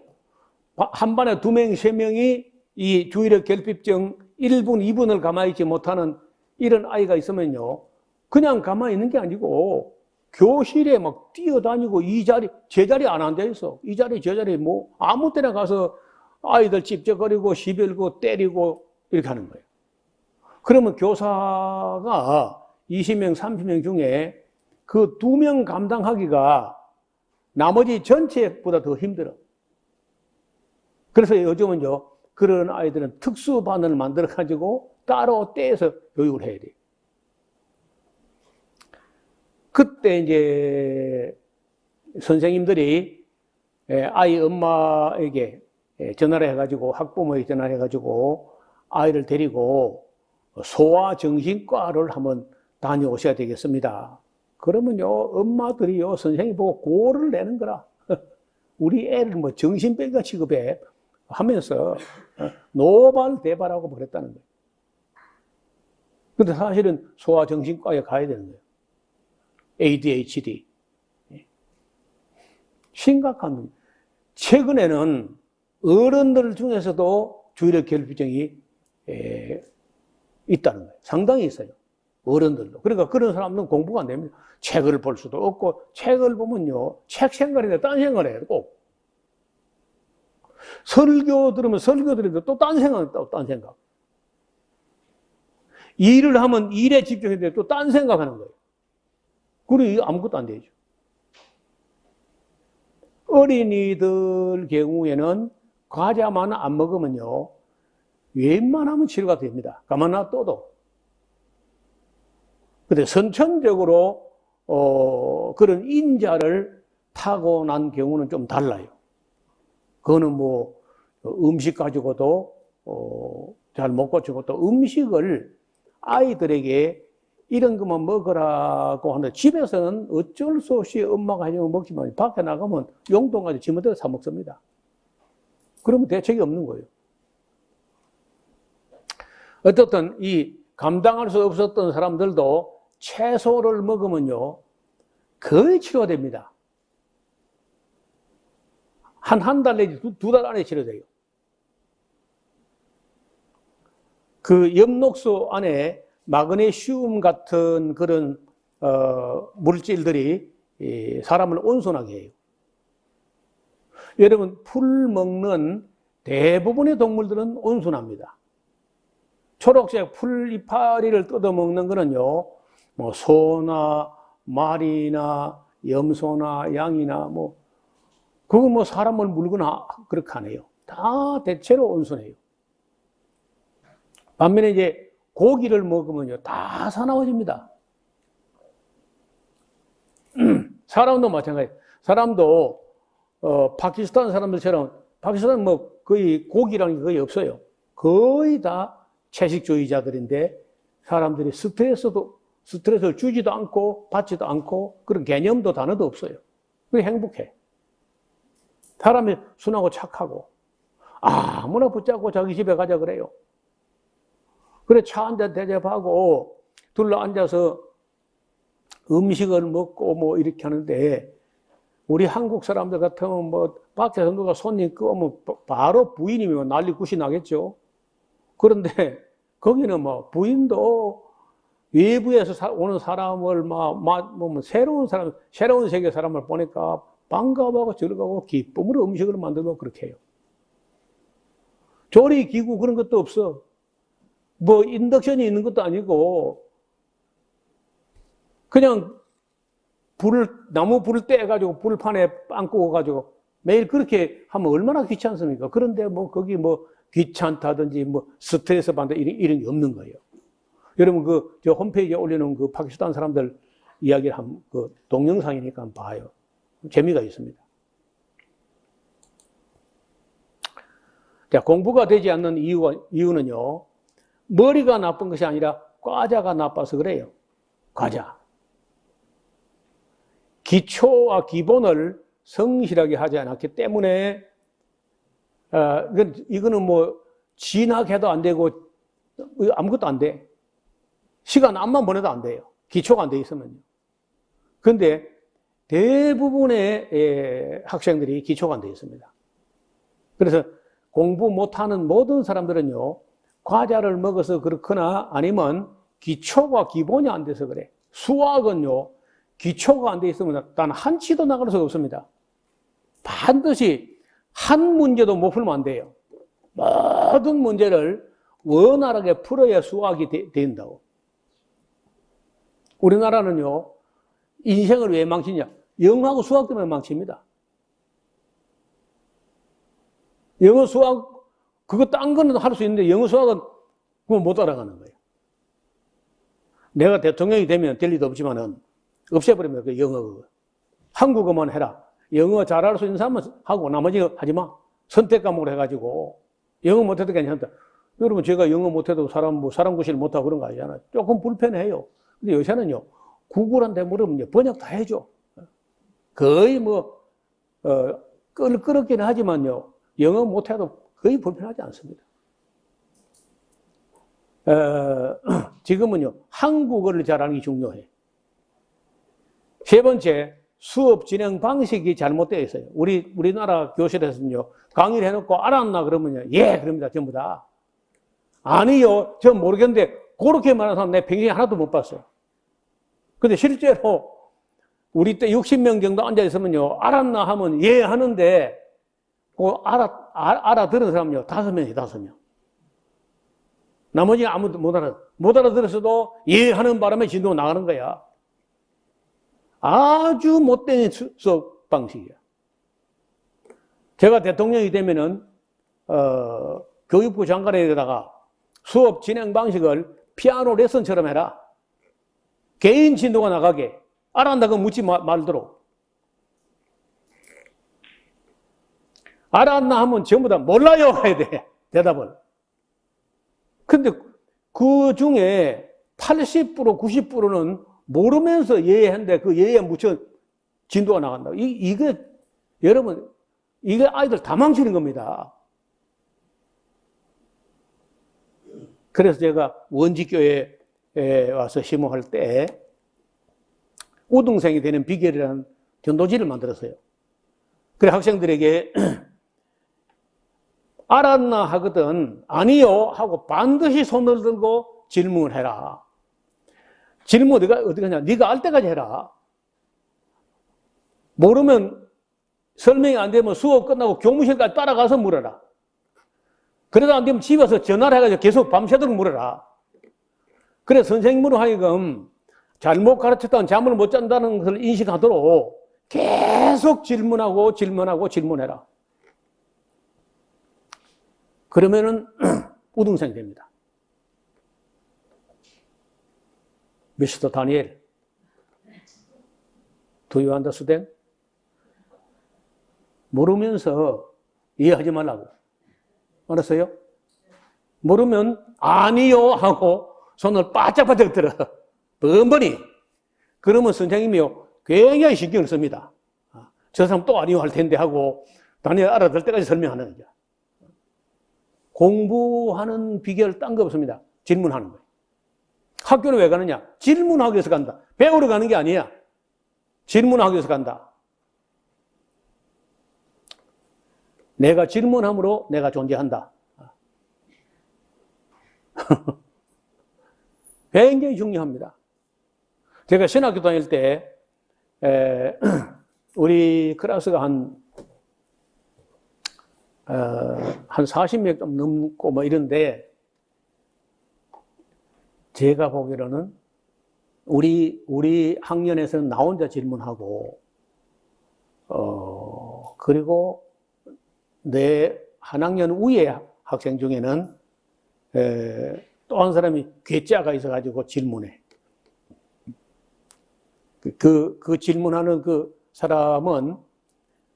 [SPEAKER 1] 한 반에 2명, 3명이 이 주의력 결핍증 1분, 2분을 가만히 있지 못하는 이런 아이가 있으면요. 그냥 가만히 있는 게 아니고 교실에 막 뛰어다니고 이 자리, 제 자리 안 앉아있어. 이 자리, 저 자리 뭐 아무 때나 가서 아이들 찝쩍거리고 시별고 때리고 이렇게 하는 거예요. 그러면 교사가 20명, 30명 중에 그 2명 감당하기가 나머지 전체보다 더 힘들어. 그래서 요즘은요, 그런 아이들은 특수반을 만들어가지고 따로 떼서 교육을 해야 돼요. 그때 이제 선생님들이 아이 엄마에게 전화를 해가지고 학부모에게 전화를 해가지고 아이를 데리고 소아정신과를 한번 다녀오셔야 되겠습니다. 그러면요, 엄마들이요, 선생님 보고 고를 내는 거라. 우리 애를 뭐 정신병자 취급해 하면서 노발대발하고 그랬다는 거예요. 근데 사실은 소아정신과에 가야 되는 거예요. ADHD. 심각한 놈. 최근에는 어른들 중에서도 주의력 결핍증이 있다는 거예요. 상당히 있어요. 어른들도. 그러니까 그런 사람들은 공부가 안 됩니다. 책을 볼 수도 없고, 책을 보면요, 책 생각인데 딴 생각을 해요, 꼭. 설교 들으면 설교 들으면 또 딴 생각, 또 딴 생각. 일을 하면 일에 집중해야 또 딴 생각하는 거예요. 그리고 아무것도 안 되죠. 어린이들 경우에는 과자만 안 먹으면요, 웬만하면 치료가 됩니다. 가만 놔둬도. 근데 선천적으로 그런 인자를 타고난 경우는 좀 달라요. 그거는 뭐 음식 가지고도 잘 못 고치고 또 음식을 아이들에게 이런 것만 먹으라고 하는데 집에서는 어쩔 수 없이 엄마가 해주면 먹지만 밖에 나가면 용돈 가지고 지멋대로 사 먹습니다. 그러면 대책이 없는 거예요. 어떻든 이 감당할 수 없었던 사람들도 채소를 먹으면요 거의 치료됩니다. 한 달 내지 두 달 안에 치료돼요. 그 엽록소 안에 마그네슘 같은 그런 물질들이 사람을 온순하게 해요. 여러분 풀 먹는 대부분의 동물들은 온순합니다. 초록색 풀 이파리를 뜯어 먹는 거는요, 뭐 소나 말이나 염소나 양이나 뭐 그거 뭐 사람을 물거나 그렇게 안 해요. 다 대체로 온순해요. 반면에 이제 고기를 먹으면요 다 사나워집니다. 사람도 마찬가지예요. 사람도 파키스탄 사람들처럼 파키스탄은 뭐 거의 고기라는 게 거의 없어요. 거의 다 채식주의자들인데 사람들이 스트레스를 주지도 않고 받지도 않고 그런 개념도 단어도 없어요. 그게 행복해. 사람이 순하고 착하고 아무나 붙잡고 자기 집에 가자 그래요. 그래 차 한 잔 대접하고 둘러 앉아서 음식을 먹고 뭐 이렇게 하는데 우리 한국 사람들 같으면 뭐 밖에서 누가 손님 끄면 바로 부인이면 난리 굿이 나겠죠. 그런데 거기는 뭐 부인도 외부에서 오는 사람을 뭐 새로운 세계 사람을 보니까 반가워하고 즐거워 기쁨으로 음식을 만들고 그렇게 해요. 조리기구 그런 것도 없어. 뭐 인덕션이 있는 것도 아니고 그냥 나무 불을 떼가지고 불판에 빵 구워가지고 매일 그렇게 하면 얼마나 귀찮습니까? 그런데 뭐 거기 뭐 귀찮다든지 뭐 스트레스 받는다 이런 게 없는 거예요. 여러분 저 홈페이지에 올려놓은 그 파키스탄 사람들 이야기를 그 동영상이니까 한번 봐요. 재미가 있습니다. 자, 공부가 되지 않는 이유는요, 머리가 나쁜 것이 아니라 과자가 나빠서 그래요. 과자. 기초와 기본을 성실하게 하지 않았기 때문에, 이거는 뭐, 진학해도 안 되고, 아무것도 안 돼. 시간 암만 보내도 안 돼요. 기초가 안 돼 있으면요. 그런데 대부분의 학생들이 기초가 안 돼 있습니다. 그래서 공부 못하는 모든 사람들은요, 과자를 먹어서 그렇거나 아니면 기초가 기본이 안 돼서 그래. 수학은요, 기초가 안 돼 있으면 단 한 치도 나갈 수가 없습니다. 반드시 한 문제도 못 풀면 안 돼요. 모든 문제를 원활하게 풀어야 수학이 된다고. 우리나라는요, 인생을 왜 망치냐? 영어하고 수학 때문에 망칩니다. 영어, 수학, 그거 딴 거는 할 수 있는데 영어, 수학은 그거 못 알아가는 거예요. 내가 대통령이 되면 될 리도 없지만은 없애버리면 그 영어 그거. 한국어만 해라. 영어 잘할 수 있는 사람은 하고 나머지 하지 마. 선택 과목으로 해가지고 영어 못해도 괜찮다. 여러분 제가 영어 못해도 사람 구실 못하고 그런 거 아니잖아요. 조금 불편해요. 근데 요새는요 구글한테 물으면 번역 다 해줘. 거의 뭐 끄럽기는 하지만요 영어 못해도 거의 불편하지 않습니다. 지금은요 한국어를 잘하는 게 중요해. 세 번째, 수업 진행 방식이 잘못되어 있어요. 우리나라 교실에서는요 강의를 해놓고 알았나 그러면요 예 그럽니다 전부 다. 아니요 전 모르겠는데 그렇게 말하는 사람 내 평생에 하나도 못 봤어요. 근데 실제로 우리 때 60명 정도 앉아있으면요 알았나 하면 예 하는데 그 알아들은 사람은요 5명이 5명. 나머지 아무도 못 알아들었어도 예 하는 바람에 진도가 나가는 거야. 아주 못된 수업 방식이야. 제가 대통령이 되면은 교육부 장관에다가 수업 진행 방식을 피아노 레슨처럼 해라. 개인 진도가 나가게. 알았다고 묻지 말도록. 알았나 하면 전부 다 몰라요 해야 돼. 대답을. 근데 그 중에 80%, 90%는 모르면서 예의한데 그 예의에 묻혀 진도가 나간다. 이게, 여러분, 이게 아이들 다 망치는 겁니다. 그래서 제가 원지교회에 와서 심호할 때 우등생이 되는 비결이라는 전도지를 만들었어요. 그래 학생들에게 알았나 하거든 아니요 하고 반드시 손을 들고 질문을 해라. 질문 어디 가냐? 네가 알 때까지 해라. 모르면 설명이 안 되면 수업 끝나고 교무실까지 따라가서 물어라. 그러다 안 되면 집에 와서 전화를 해가지고 계속 밤새도록 물어라. 그래 선생님으로 하여금 잘못 가르쳤다는 잠을 못 잔다는 것을 인식하도록 계속 질문하고 질문해라. 그러면은 우등생이 됩니다. 미스터 다니엘, do you understand? 모르면서 이해하지 말라고. 알았어요? 모르면 아니요 하고 손을 바짝바짝 들어. 번번이. 그러면 선생님이요 굉장히 신경을 씁니다. 저 사람 또 아니요 할 텐데 하고 다니엘 알아들 때까지 설명하는 거죠. 공부하는 비결 딴 거 없습니다. 질문하는 거예요. 학교는 왜 가느냐? 질문하기 위해서 간다. 배우러 가는 게 아니야. 질문하기 위해서 간다. 내가 질문함으로 내가 존재한다. 굉장히 중요합니다. 제가 신학교 다닐 때 우리 클래스가 한 40명 좀 넘고 뭐 이런데 제가 보기로는 우리 학년에서는 나 혼자 질문하고 그리고 내 한 학년 위의 학생 중에는 또 한 사람이 괴짜가 있어가지고 질문해. 그 질문하는 그 사람은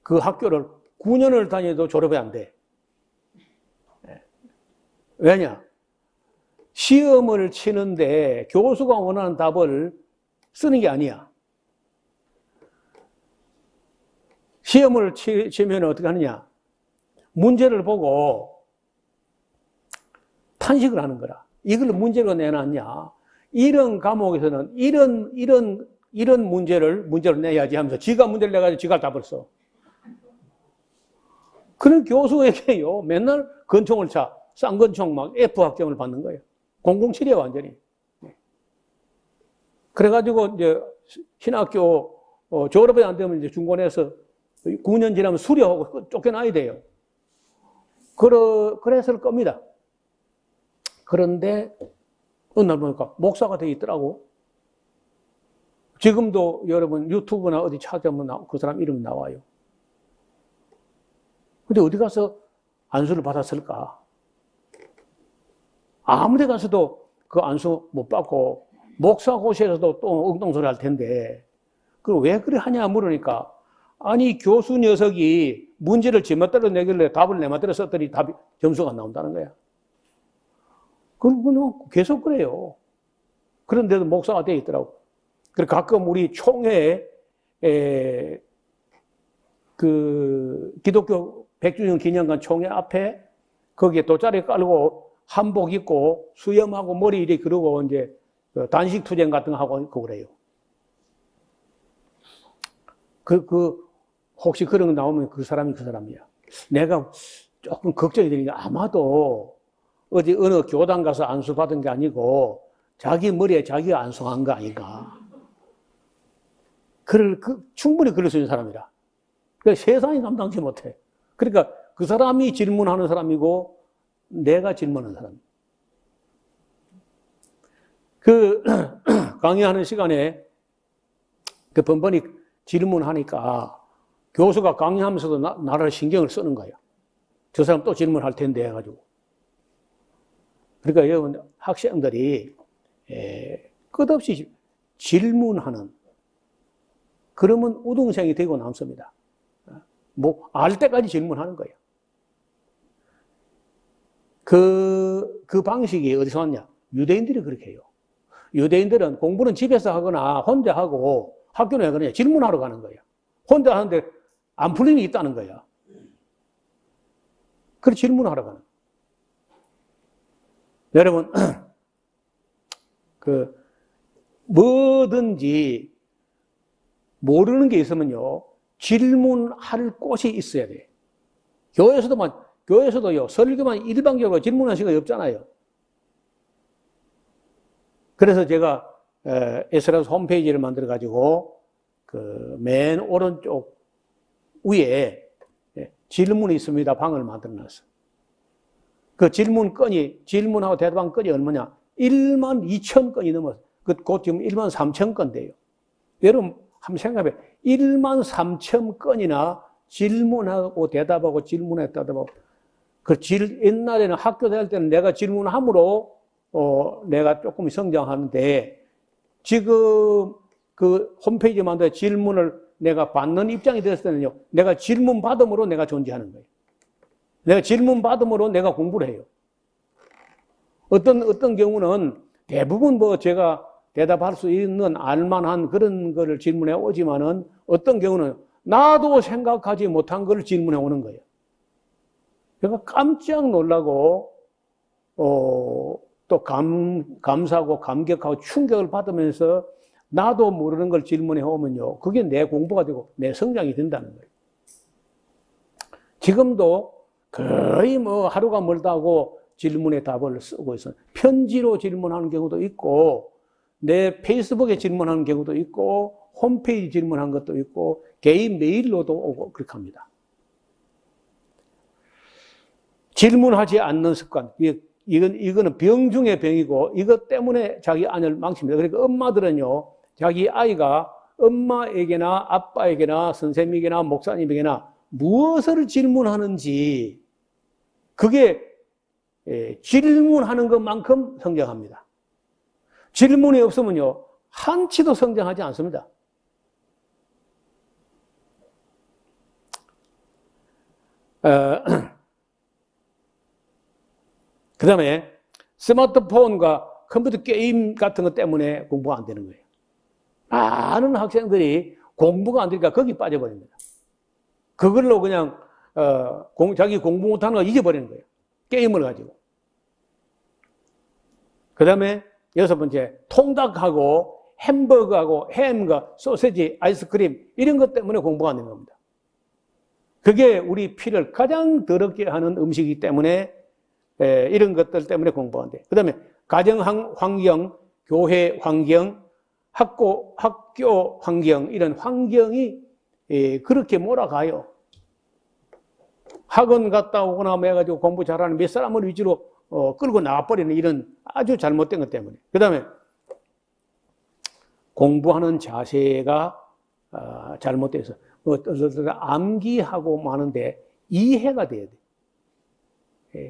[SPEAKER 1] 그 학교를 9년을 다녀도 졸업이 안 돼. 왜냐? 시험을 치는데 교수가 원하는 답을 쓰는 게 아니야. 시험을 치면 어떻게 하느냐? 문제를 보고 탄식을 하는 거라. 이걸 문제로 내놨냐? 이런 과목에서는 이런 문제를 내야지 하면서 지가 문제를 내가지고 지가 답을 써. 그런 교수에게요, 맨날 권총을 차. 쌍권총 막 F 학점을 받는 거예요. 007이야, 완전히. 그래가지고 이제 신학교 졸업이 안 되면 이제 중간에서 9년 지나면 수료하고 쫓겨나야 돼요. 그랬을 겁니다. 그런데 어느 날 보니까 목사가 돼 있더라고. 지금도 여러분 유튜브나 어디 찾아보면 그 사람 이름이 나와요. 근데 어디 가서 안수를 받았을까? 아무 데 가서도 그 안수 못 받고 목사고시에서도 또 엉뚱소리 할 텐데 그걸 왜 그래 하냐 물으니까 아니 교수 녀석이 문제를 제 멋대로 내길래 답을 내 멋대로 썼더니 점수가 안 나온다는 거야. 그리고 계속 그래요. 그런데도 목사가 돼 있더라고. 그리고 가끔 우리 총회에 그 기독교 100주년 기념관 총회 앞에 거기에 돗자리 깔고 한복 입고 수염하고 머리 이리 그러고 이제 단식 투쟁 같은 거 하고 있고 그래요. 혹시 그런 거 나오면 그 사람이 그 사람이야. 내가 조금 걱정이 되니까 아마도 어디 어느 교당 가서 안수 받은 게 아니고 자기 머리에 자기가 안수한 거 아닌가. 충분히 그럴 수 있는 사람이라. 그러니까 세상이 감당치 못해. 그러니까 그 사람이 질문하는 사람이고 내가 질문하는 사람. 강의하는 시간에 번번이 질문하니까 교수가 강의하면서도 나를 신경을 쓰는 거예요. 저 사람 또 질문할 텐데 해가지고. 그러니까 여러분 학생들이 끝없이 질문하는 그러면 우등생이 되고 남습니다. 뭐 알 때까지 질문하는 거예요. 그 방식이 어디서 왔냐? 유대인들이 그렇게 해요. 유대인들은 공부는 집에서 하거나 혼자 하고 학교는 왜 그러냐? 질문하러 가는 거야. 혼자 하는데 안 풀리는 게 있다는 거야. 그래서 질문하러 가는 거야. 여러분, 뭐든지 모르는 게 있으면요, 질문할 곳이 있어야 돼. 교회에서도요, 설교만 일방적으로 질문할 시간이 없잖아요. 그래서 제가 에스라스 홈페이지를 만들어가지고 맨 오른쪽 위에 질문이 있습니다. 방을 만들어놨어. 그 질문하고 대답한 건이 얼마냐? 12,000건이 넘었어. 곧 지금 13,000건 돼요. 여러분, 한번 생각해. 13,000건이나 질문하고 대답하고 질문하고 대답하고. 옛날에는 학교 다닐 때는 내가 질문함으로, 내가 조금 성장하는데, 지금 그 홈페이지 만들어 질문을 내가 받는 입장이 됐을 때는요, 내가 질문 받음으로 내가 존재하는 거예요. 내가 질문 받음으로 내가 공부를 해요. 어떤 경우는 대부분 제가 대답할 수 있는 알만한 그런 거를 질문해 오지만은 어떤 경우는 나도 생각하지 못한 걸 질문해 오는 거예요. 그러니까 깜짝 놀라고, 또 감사하고 감격하고 충격을 받으면서 나도 모르는 걸 질문해 오면요. 그게 내 공부가 되고 내 성장이 된다는 거예요. 지금도 거의 하루가 멀다고 질문에 답을 쓰고 있어요. 편지로 질문하는 경우도 있고, 내 페이스북에 질문하는 경우도 있고, 홈페이지 질문한 것도 있고, 개인 메일로도 오고 그렇게 합니다. 질문하지 않는 습관. 이거는 병 중에 병이고, 이것 때문에 자기 아이를 망칩니다. 그러니까 엄마들은요, 자기 아이가 엄마에게나 아빠에게나 선생님에게나 목사님에게나 무엇을 질문하는지, 그게 질문하는 것만큼 성장합니다. 질문이 없으면요, 한치도 성장하지 않습니다. 그 다음에 스마트폰과 컴퓨터 게임 같은 것 때문에 공부가 안 되는 거예요. 많은 학생들이 공부가 안 되니까 거기 빠져버립니다. 그걸로 그냥 자기 공부 못하는 거 잊어버리는 거예요. 게임을 가지고. 그 다음에 6번째, 통닭하고 햄버거하고 햄과 소세지, 아이스크림 이런 것 때문에 공부가 안 되는 겁니다. 그게 우리 피를 가장 더럽게 하는 음식이기 때문에 이런 것들 때문에 공부가 안 돼요. 그 다음에 가정 환경, 교회 환경, 학교 환경, 이런 환경이 그렇게 몰아가요. 학원 갔다 오거나 해가지고 공부 잘하는 몇 사람을 위주로 끌고 나와버리는 이런 아주 잘못된 것 때문에. 그 다음에 공부하는 자세가 잘못돼서 암기하고 마는데 이해가 돼야 돼.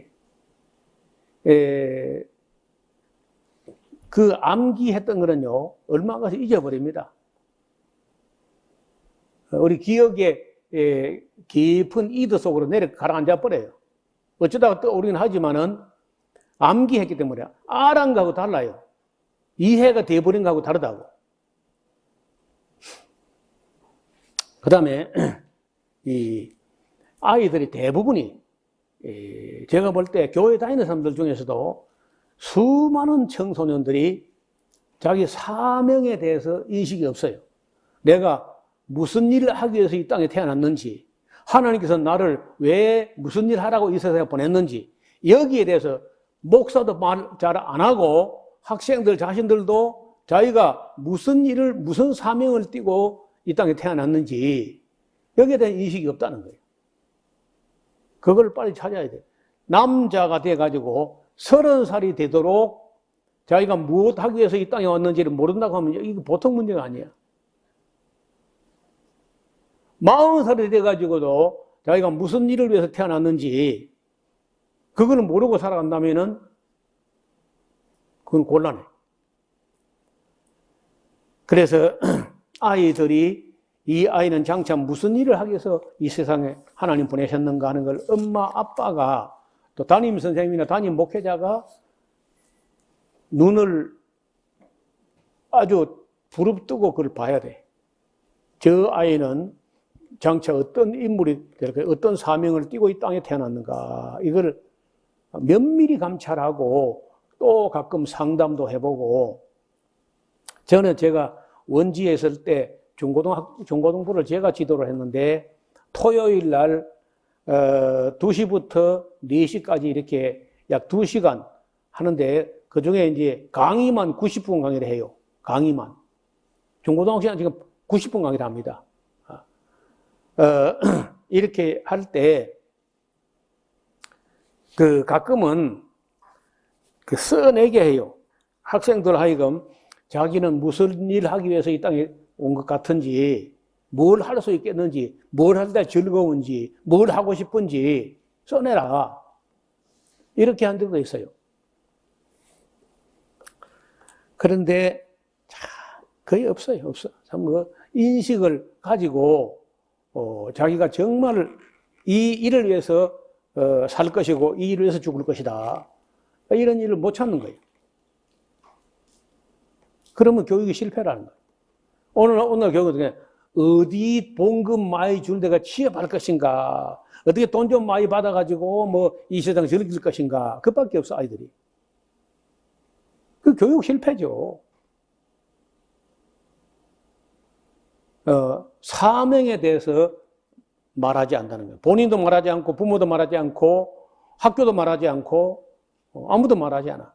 [SPEAKER 1] 그 암기했던 거는요, 얼마 가서 잊어버립니다. 우리 기억에 깊은 이드 속으로 가라앉아 버려요. 어쩌다가 떠오르긴 하지만은 암기했기 때문에 알한 거하고 달라요. 이해가 돼버린 거하고 다르다고. 그 다음에 이 아이들이 대부분이 제가 볼 때 교회 다니는 사람들 중에서도 수많은 청소년들이 자기 사명에 대해서 인식이 없어요. 내가 무슨 일을 하기 위해서 이 땅에 태어났는지, 하나님께서 나를 왜 무슨 일 하라고 이 세상에 보냈는지, 여기에 대해서 목사도 말 잘 안 하고 학생들 자신들도 자기가 무슨 일을, 무슨 사명을 띠고 이 땅에 태어났는지 여기에 대한 인식이 없다는 거예요. 그걸 빨리 찾아야 돼요. 남자가 돼가지고 30살이 되도록 자기가 무엇 하기 위해서 이 땅에 왔는지를 모른다고 하면 이거 보통 문제가 아니야. 40살이 돼가지고도 자기가 무슨 일을 위해서 태어났는지 그거는 모르고 살아간다면은 그건 곤란해. 그래서 이 아이는 장차 무슨 일을 하기 위해서 이 세상에 하나님 보내셨는가 하는 걸 엄마, 아빠가 또 담임 선생님이나 담임 목회자가 눈을 아주 부릅뜨고 그걸 봐야 돼. 저 아이는 장차 어떤 인물이 될까, 어떤 사명을 띠고 이 땅에 태어났는가, 이걸 면밀히 감찰하고 또 가끔 상담도 해보고. 저는 제가 원지에 있을 때 중고등부를 제가 지도를 했는데 토요일 날 2시부터 4시까지 이렇게 약 2시간 하는데 그 중에 이제 강의만 90분 강의를 해요. 강의만. 중고등학생 지금 90분 강의를 합니다. 이렇게 할 때 그 가끔은 그 써내게 해요. 학생들 하여금 자기는 무슨 일 하기 위해서 이 땅에 온 것 같은지, 뭘 할 수 있겠는지, 뭘 할 때 즐거운지, 뭘 하고 싶은지 써내라. 이렇게 한 적도 있어요. 그런데 거의 없어요. 없어. 참 인식을 가지고 자기가 정말 이 일을 위해서 살 것이고 이 일을 위해서 죽을 것이다. 이런 일을 못 찾는 거예요. 그러면 교육이 실패라는 거예요. 오늘 교육은 어디 봉급 많이 줄 데가 취업할 것인가, 어떻게 돈 좀 많이 받아가지고 뭐 이 세상 즐길 것인가, 그밖에 없어, 아이들이. 그 교육 실패죠. 사명에 대해서 말하지 않는다는 거예요. 본인도 말하지 않고, 부모도 말하지 않고, 학교도 말하지 않고, 아무도 말하지 않아.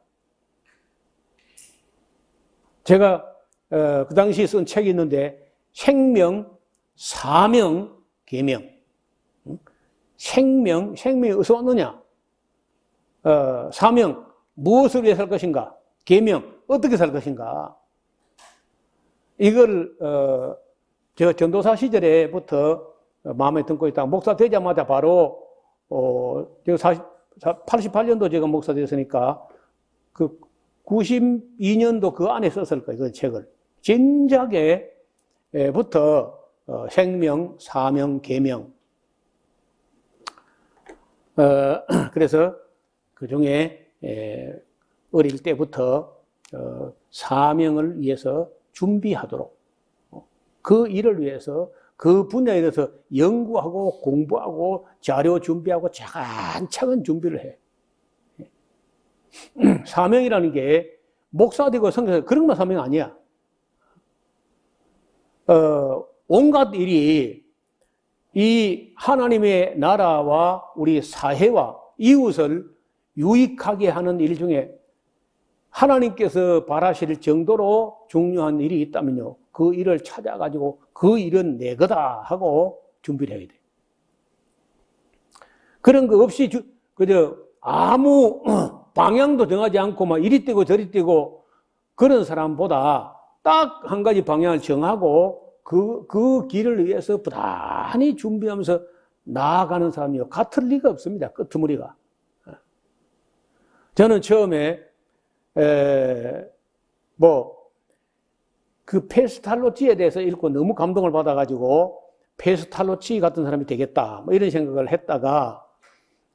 [SPEAKER 1] 제가 그 당시에 쓴 책이 있는데, 생명, 사명, 계명. 생명이 어디서 왔느냐? 사명, 무엇을 위해 살 것인가? 계명, 어떻게 살 것인가? 이걸 제가 전도사 시절에부터 마음에 품고 있다가 목사 되자마자 바로 제가 88년도 제가 목사 됐으니까 그 92년도 그 안에 썼을 거예요. 그 책을. 진작에부터 생명, 사명, 계명. 그래서 그 중에 어릴 때부터 사명을 위해서 준비하도록, 그 일을 위해서 그 분야에 대해서 연구하고 공부하고 자료 준비하고 차근차근 준비를 해. 사명이라는 게 목사 되고 성교사 그런 것만 사명 아니야. 온갖 일이 이 하나님의 나라와 우리 사회와 이웃을 유익하게 하는 일 중에 하나님께서 바라실 정도로 중요한 일이 있다면요, 그 일을 찾아가지고 그 일은 내 거다 하고 준비를 해야 돼. 그런 거 없이 그저 아무 방향도 정하지 않고 막 이리 뛰고 저리 뛰고 그런 사람보다 딱 한 가지 방향을 정하고 그 길을 위해서 부단히 준비하면서 나아가는 사람이요, 같을 리가 없습니다. 끄트머리가. 저는 처음에 그 페스탈로치에 대해서 읽고 너무 감동을 받아가지고 페스탈로치 같은 사람이 되겠다, 뭐 이런 생각을 했다가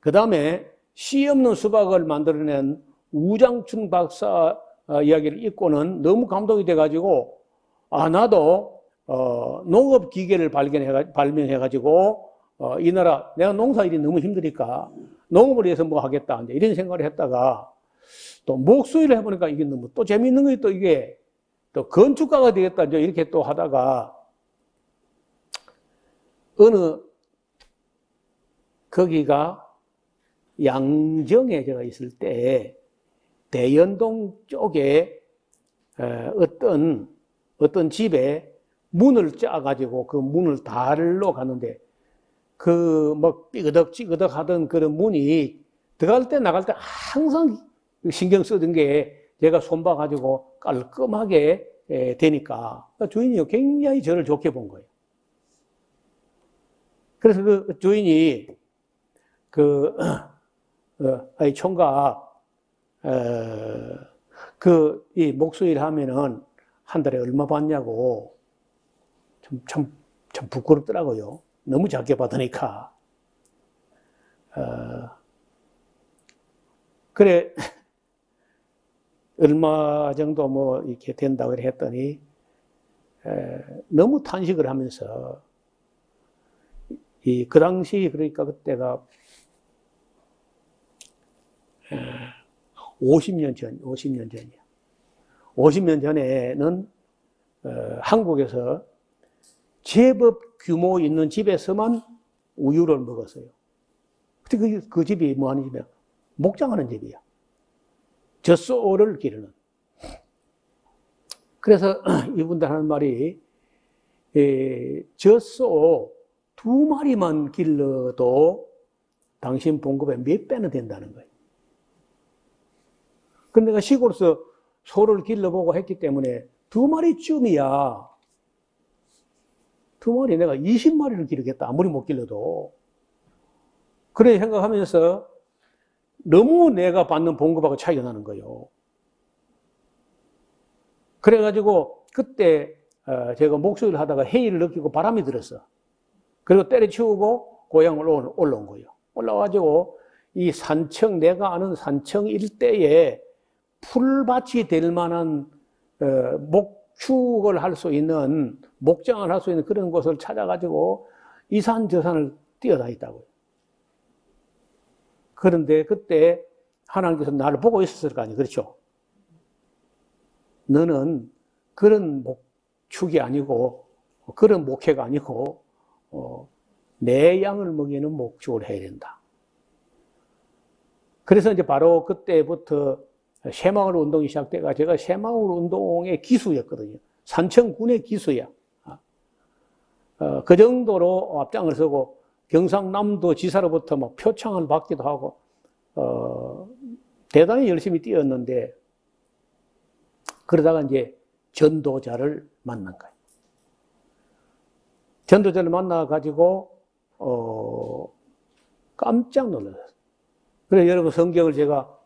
[SPEAKER 1] 그 다음에 씨 없는 수박을 만들어낸 우장춘 박사 이야기를 읽고는 너무 감동이 돼가지고 나도 농업 기계를 발명해가지고 이 나라 내가 농사일이 너무 힘드니까 농업을 위해서 뭐 하겠다, 이제 이런 생각을 했다가 또 목수일을 해보니까 이게 너무 또 재미있는 거예요. 또 이게 또 건축가가 되겠다, 이제 이렇게 또 하다가 어느 거기가 양정에 제가 있을 때 대연동 쪽에 어떤 집에 문을 짜가지고 그 문을 달러 가는데 그 뭐 삐그덕 하던 그런 문이 들어갈 때 나갈 때 항상 신경 쓰던 게 제가 손봐가지고 깔끔하게 되니까 주인이 굉장히 저를 좋게 본 거예요. 그래서 그 주인이 아이 총각 이 목수일 하면은 한 달에 얼마 받냐고 참 부끄럽더라고요. 너무 작게 받으니까. 그래, 얼마 정도 뭐 이렇게 된다고 했더니, 너무 탄식을 하면서, 그 당시, 그러니까 그때가 50년 전이야. 50년 전에는, 한국에서 제법 규모 있는 집에서만 우유를 먹었어요. 근데 그 집이 뭐 하는 집이야? 목장하는 집이야. 젖소를 기르는. 그래서 이분들 하는 말이, 젖소 2마리만 길러도 당신 봉급의 몇 배는 된다는 거예요. 근데 내가 시골에서 소를 길러보고 했기 때문에 2마리쯤이야. 2마리 내가 20마리를 기르겠다. 아무리 못 길러도. 그래 생각하면서 너무 내가 받는 봉급하고 차이가 나는 거예요. 그래가지고 그때 제가 목수를 하다가 해일을 느끼고 바람이 들었어. 그리고 때려치우고 고향으로 올라온 거예요. 올라와가지고 이 산청, 내가 아는 산청 일대에 풀밭이 될 만한 목축을 할 수 있는, 목장을 할 수 있는 그런 곳을 찾아가지고 이 산 저 산을 뛰어다녔다고요. 그런데 그때 하나님께서 나를 보고 있었을 거 아니에요. 그렇죠? 너는 그런 목축이 아니고 그런 목회가 아니고 내 양을 먹이는 목축을 해야 된다. 그래서 이제 바로 그때부터 새마을 운동이 시작돼가 제가 새마을 운동의 기수였거든요. 산청군의 기수야. 그 정도로 앞장을 서고 경상남도 지사로부터 막 표창을 받기도 하고 대단히 열심히 뛰었는데 그러다가 이제 전도자를 만난 거예요. 전도자를 만나가지고 깜짝 놀랐어요. 그래서 여러분 성경을 제가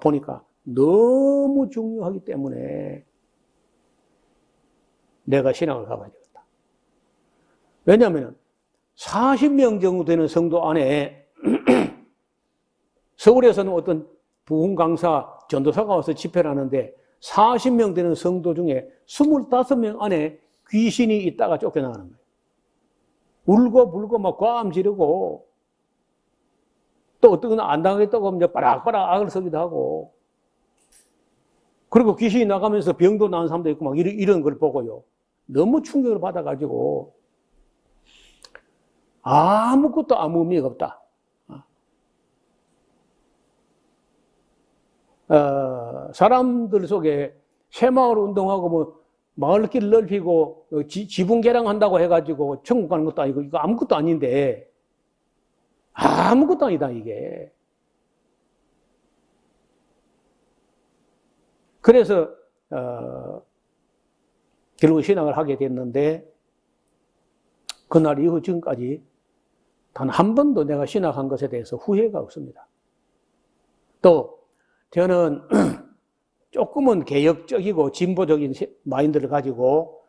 [SPEAKER 1] 보니까 너무 중요하기 때문에 내가 신학을 가봐야 되겠다. 왜냐하면 40명 정도 되는 성도 안에 서울에서는 어떤 부흥 강사, 전도사가 와서 집회를 하는데 40명 되는 성도 중에 25명 안에 귀신이 있다가 쫓겨나가는 거예요. 울고 불고 막 과음 지르고 또 어떤 건 안 당하겠다고 이제 빠락빠락 악을 쓰기도 하고 그리고 귀신이 나가면서 병도 나은 사람도 있고 막 이런 걸 보고요. 너무 충격을 받아가지고 아무것도 아무 의미가 없다. 사람들 속에 새마을 운동하고 뭐 마을길 넓히고 지붕 개량한다고 해가지고 천국 가는 것도 아니고 이거 아무것도 아닌데 아무것도 아니다 이게. 그래서 결국 신앙을 하게 됐는데 그날 이후 지금까지 단 한 번도 내가 신앙한 것에 대해서 후회가 없습니다. 또 저는 조금은 개혁적이고 진보적인 마인드를 가지고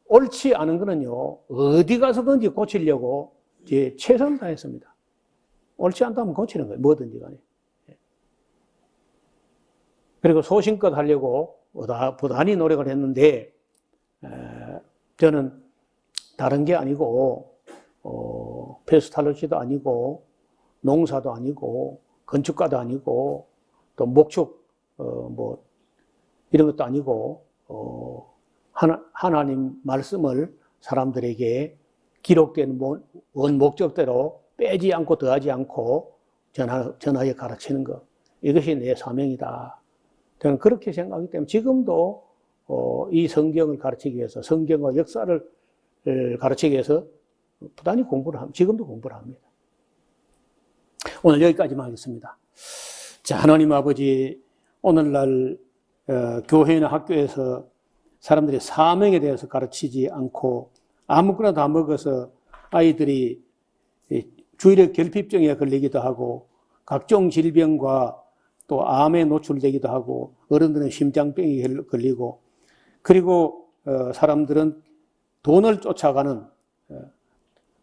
[SPEAKER 1] 옳지 않은 거는요 어디 가서든지 고치려고 제 최선을 다했습니다. 옳지 않다면 고치는 거예요. 뭐든지 간에. 그리고 소신껏 하려고 부단히 노력을 했는데 저는 다른 게 아니고 페스탈로지도 아니고 농사도 아니고 건축가도 아니고 또 목축 뭐 이런 것도 아니고 하나님 말씀을 사람들에게 기록된 원 목적대로 빼지 않고 더하지 않고 전하여 가르치는 것 이것이 내 사명이다. 저는 그렇게 생각하기 때문에 지금도 이 성경을 가르치기 위해서 성경과 역사를 가르치기 위해서 부단히 공부를 합니다. 지금도 공부를 합니다. 오늘 여기까지만 하겠습니다. 자, 하나님 아버지 오늘날 교회나 학교에서 사람들이 사명에 대해서 가르치지 않고 아무거나 다 먹어서 아이들이 주의력 결핍증에 걸리기도 하고 각종 질병과 또 암에 노출되기도 하고 어른들은 심장병이 걸리고 그리고 사람들은 돈을 쫓아가는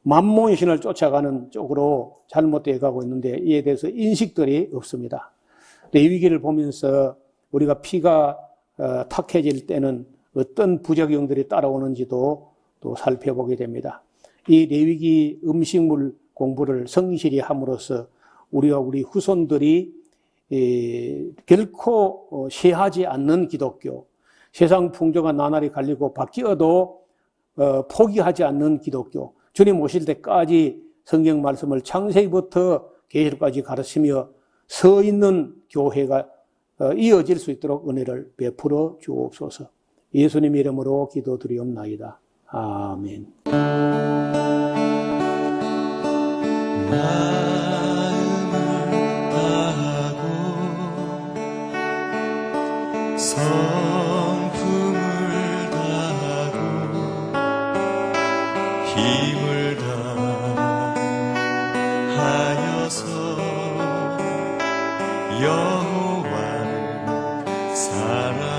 [SPEAKER 1] 만몬신을 쫓아가는 쪽으로 잘못되어 가고 있는데 이에 대해서 인식들이 없습니다. 레위기를 보면서 우리가 피가 탁해질 때는 어떤 부작용들이 따라오는지도 또 살펴보게 됩니다. 이 레위기 음식물 공부를 성실히 함으로써 우리와 우리 후손들이 결코 쇠하지 않는 기독교, 세상 풍조가 나날이 갈리고 바뀌어도 포기하지 않는 기독교, 주님 오실 때까지 성경 말씀을 창세기부터 계시록까지 가르치며 서 있는 교회가 이어질 수 있도록 은혜를 베풀어 주옵소서. 예수님 이름으로 기도드리옵나이다. 아멘.
[SPEAKER 3] 성품을 다하고 힘을 다하여서 여호와를 사랑하라.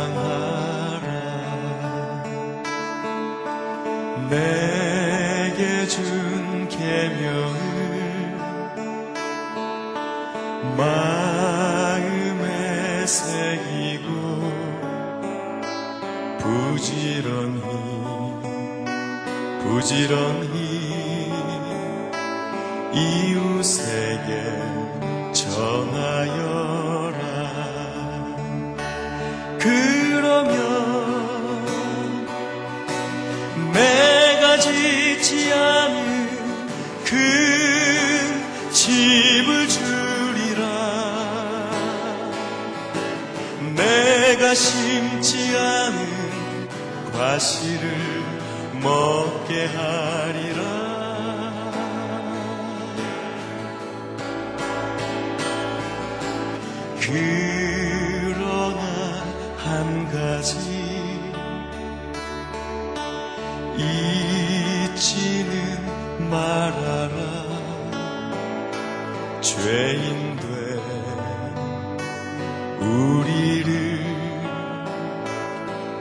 [SPEAKER 3] 내게 준 계명을 마음에 새기고 부지런히 이웃에게 전하여라. 그러면 내가 짓지 않은 그 집을 주리라. 내가 심지 않은 과실을 먹게 하리라. 그러나 한 가지 잊지는 말아라. 죄인된 우리를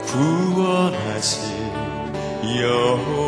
[SPEAKER 3] 구원하신 여호와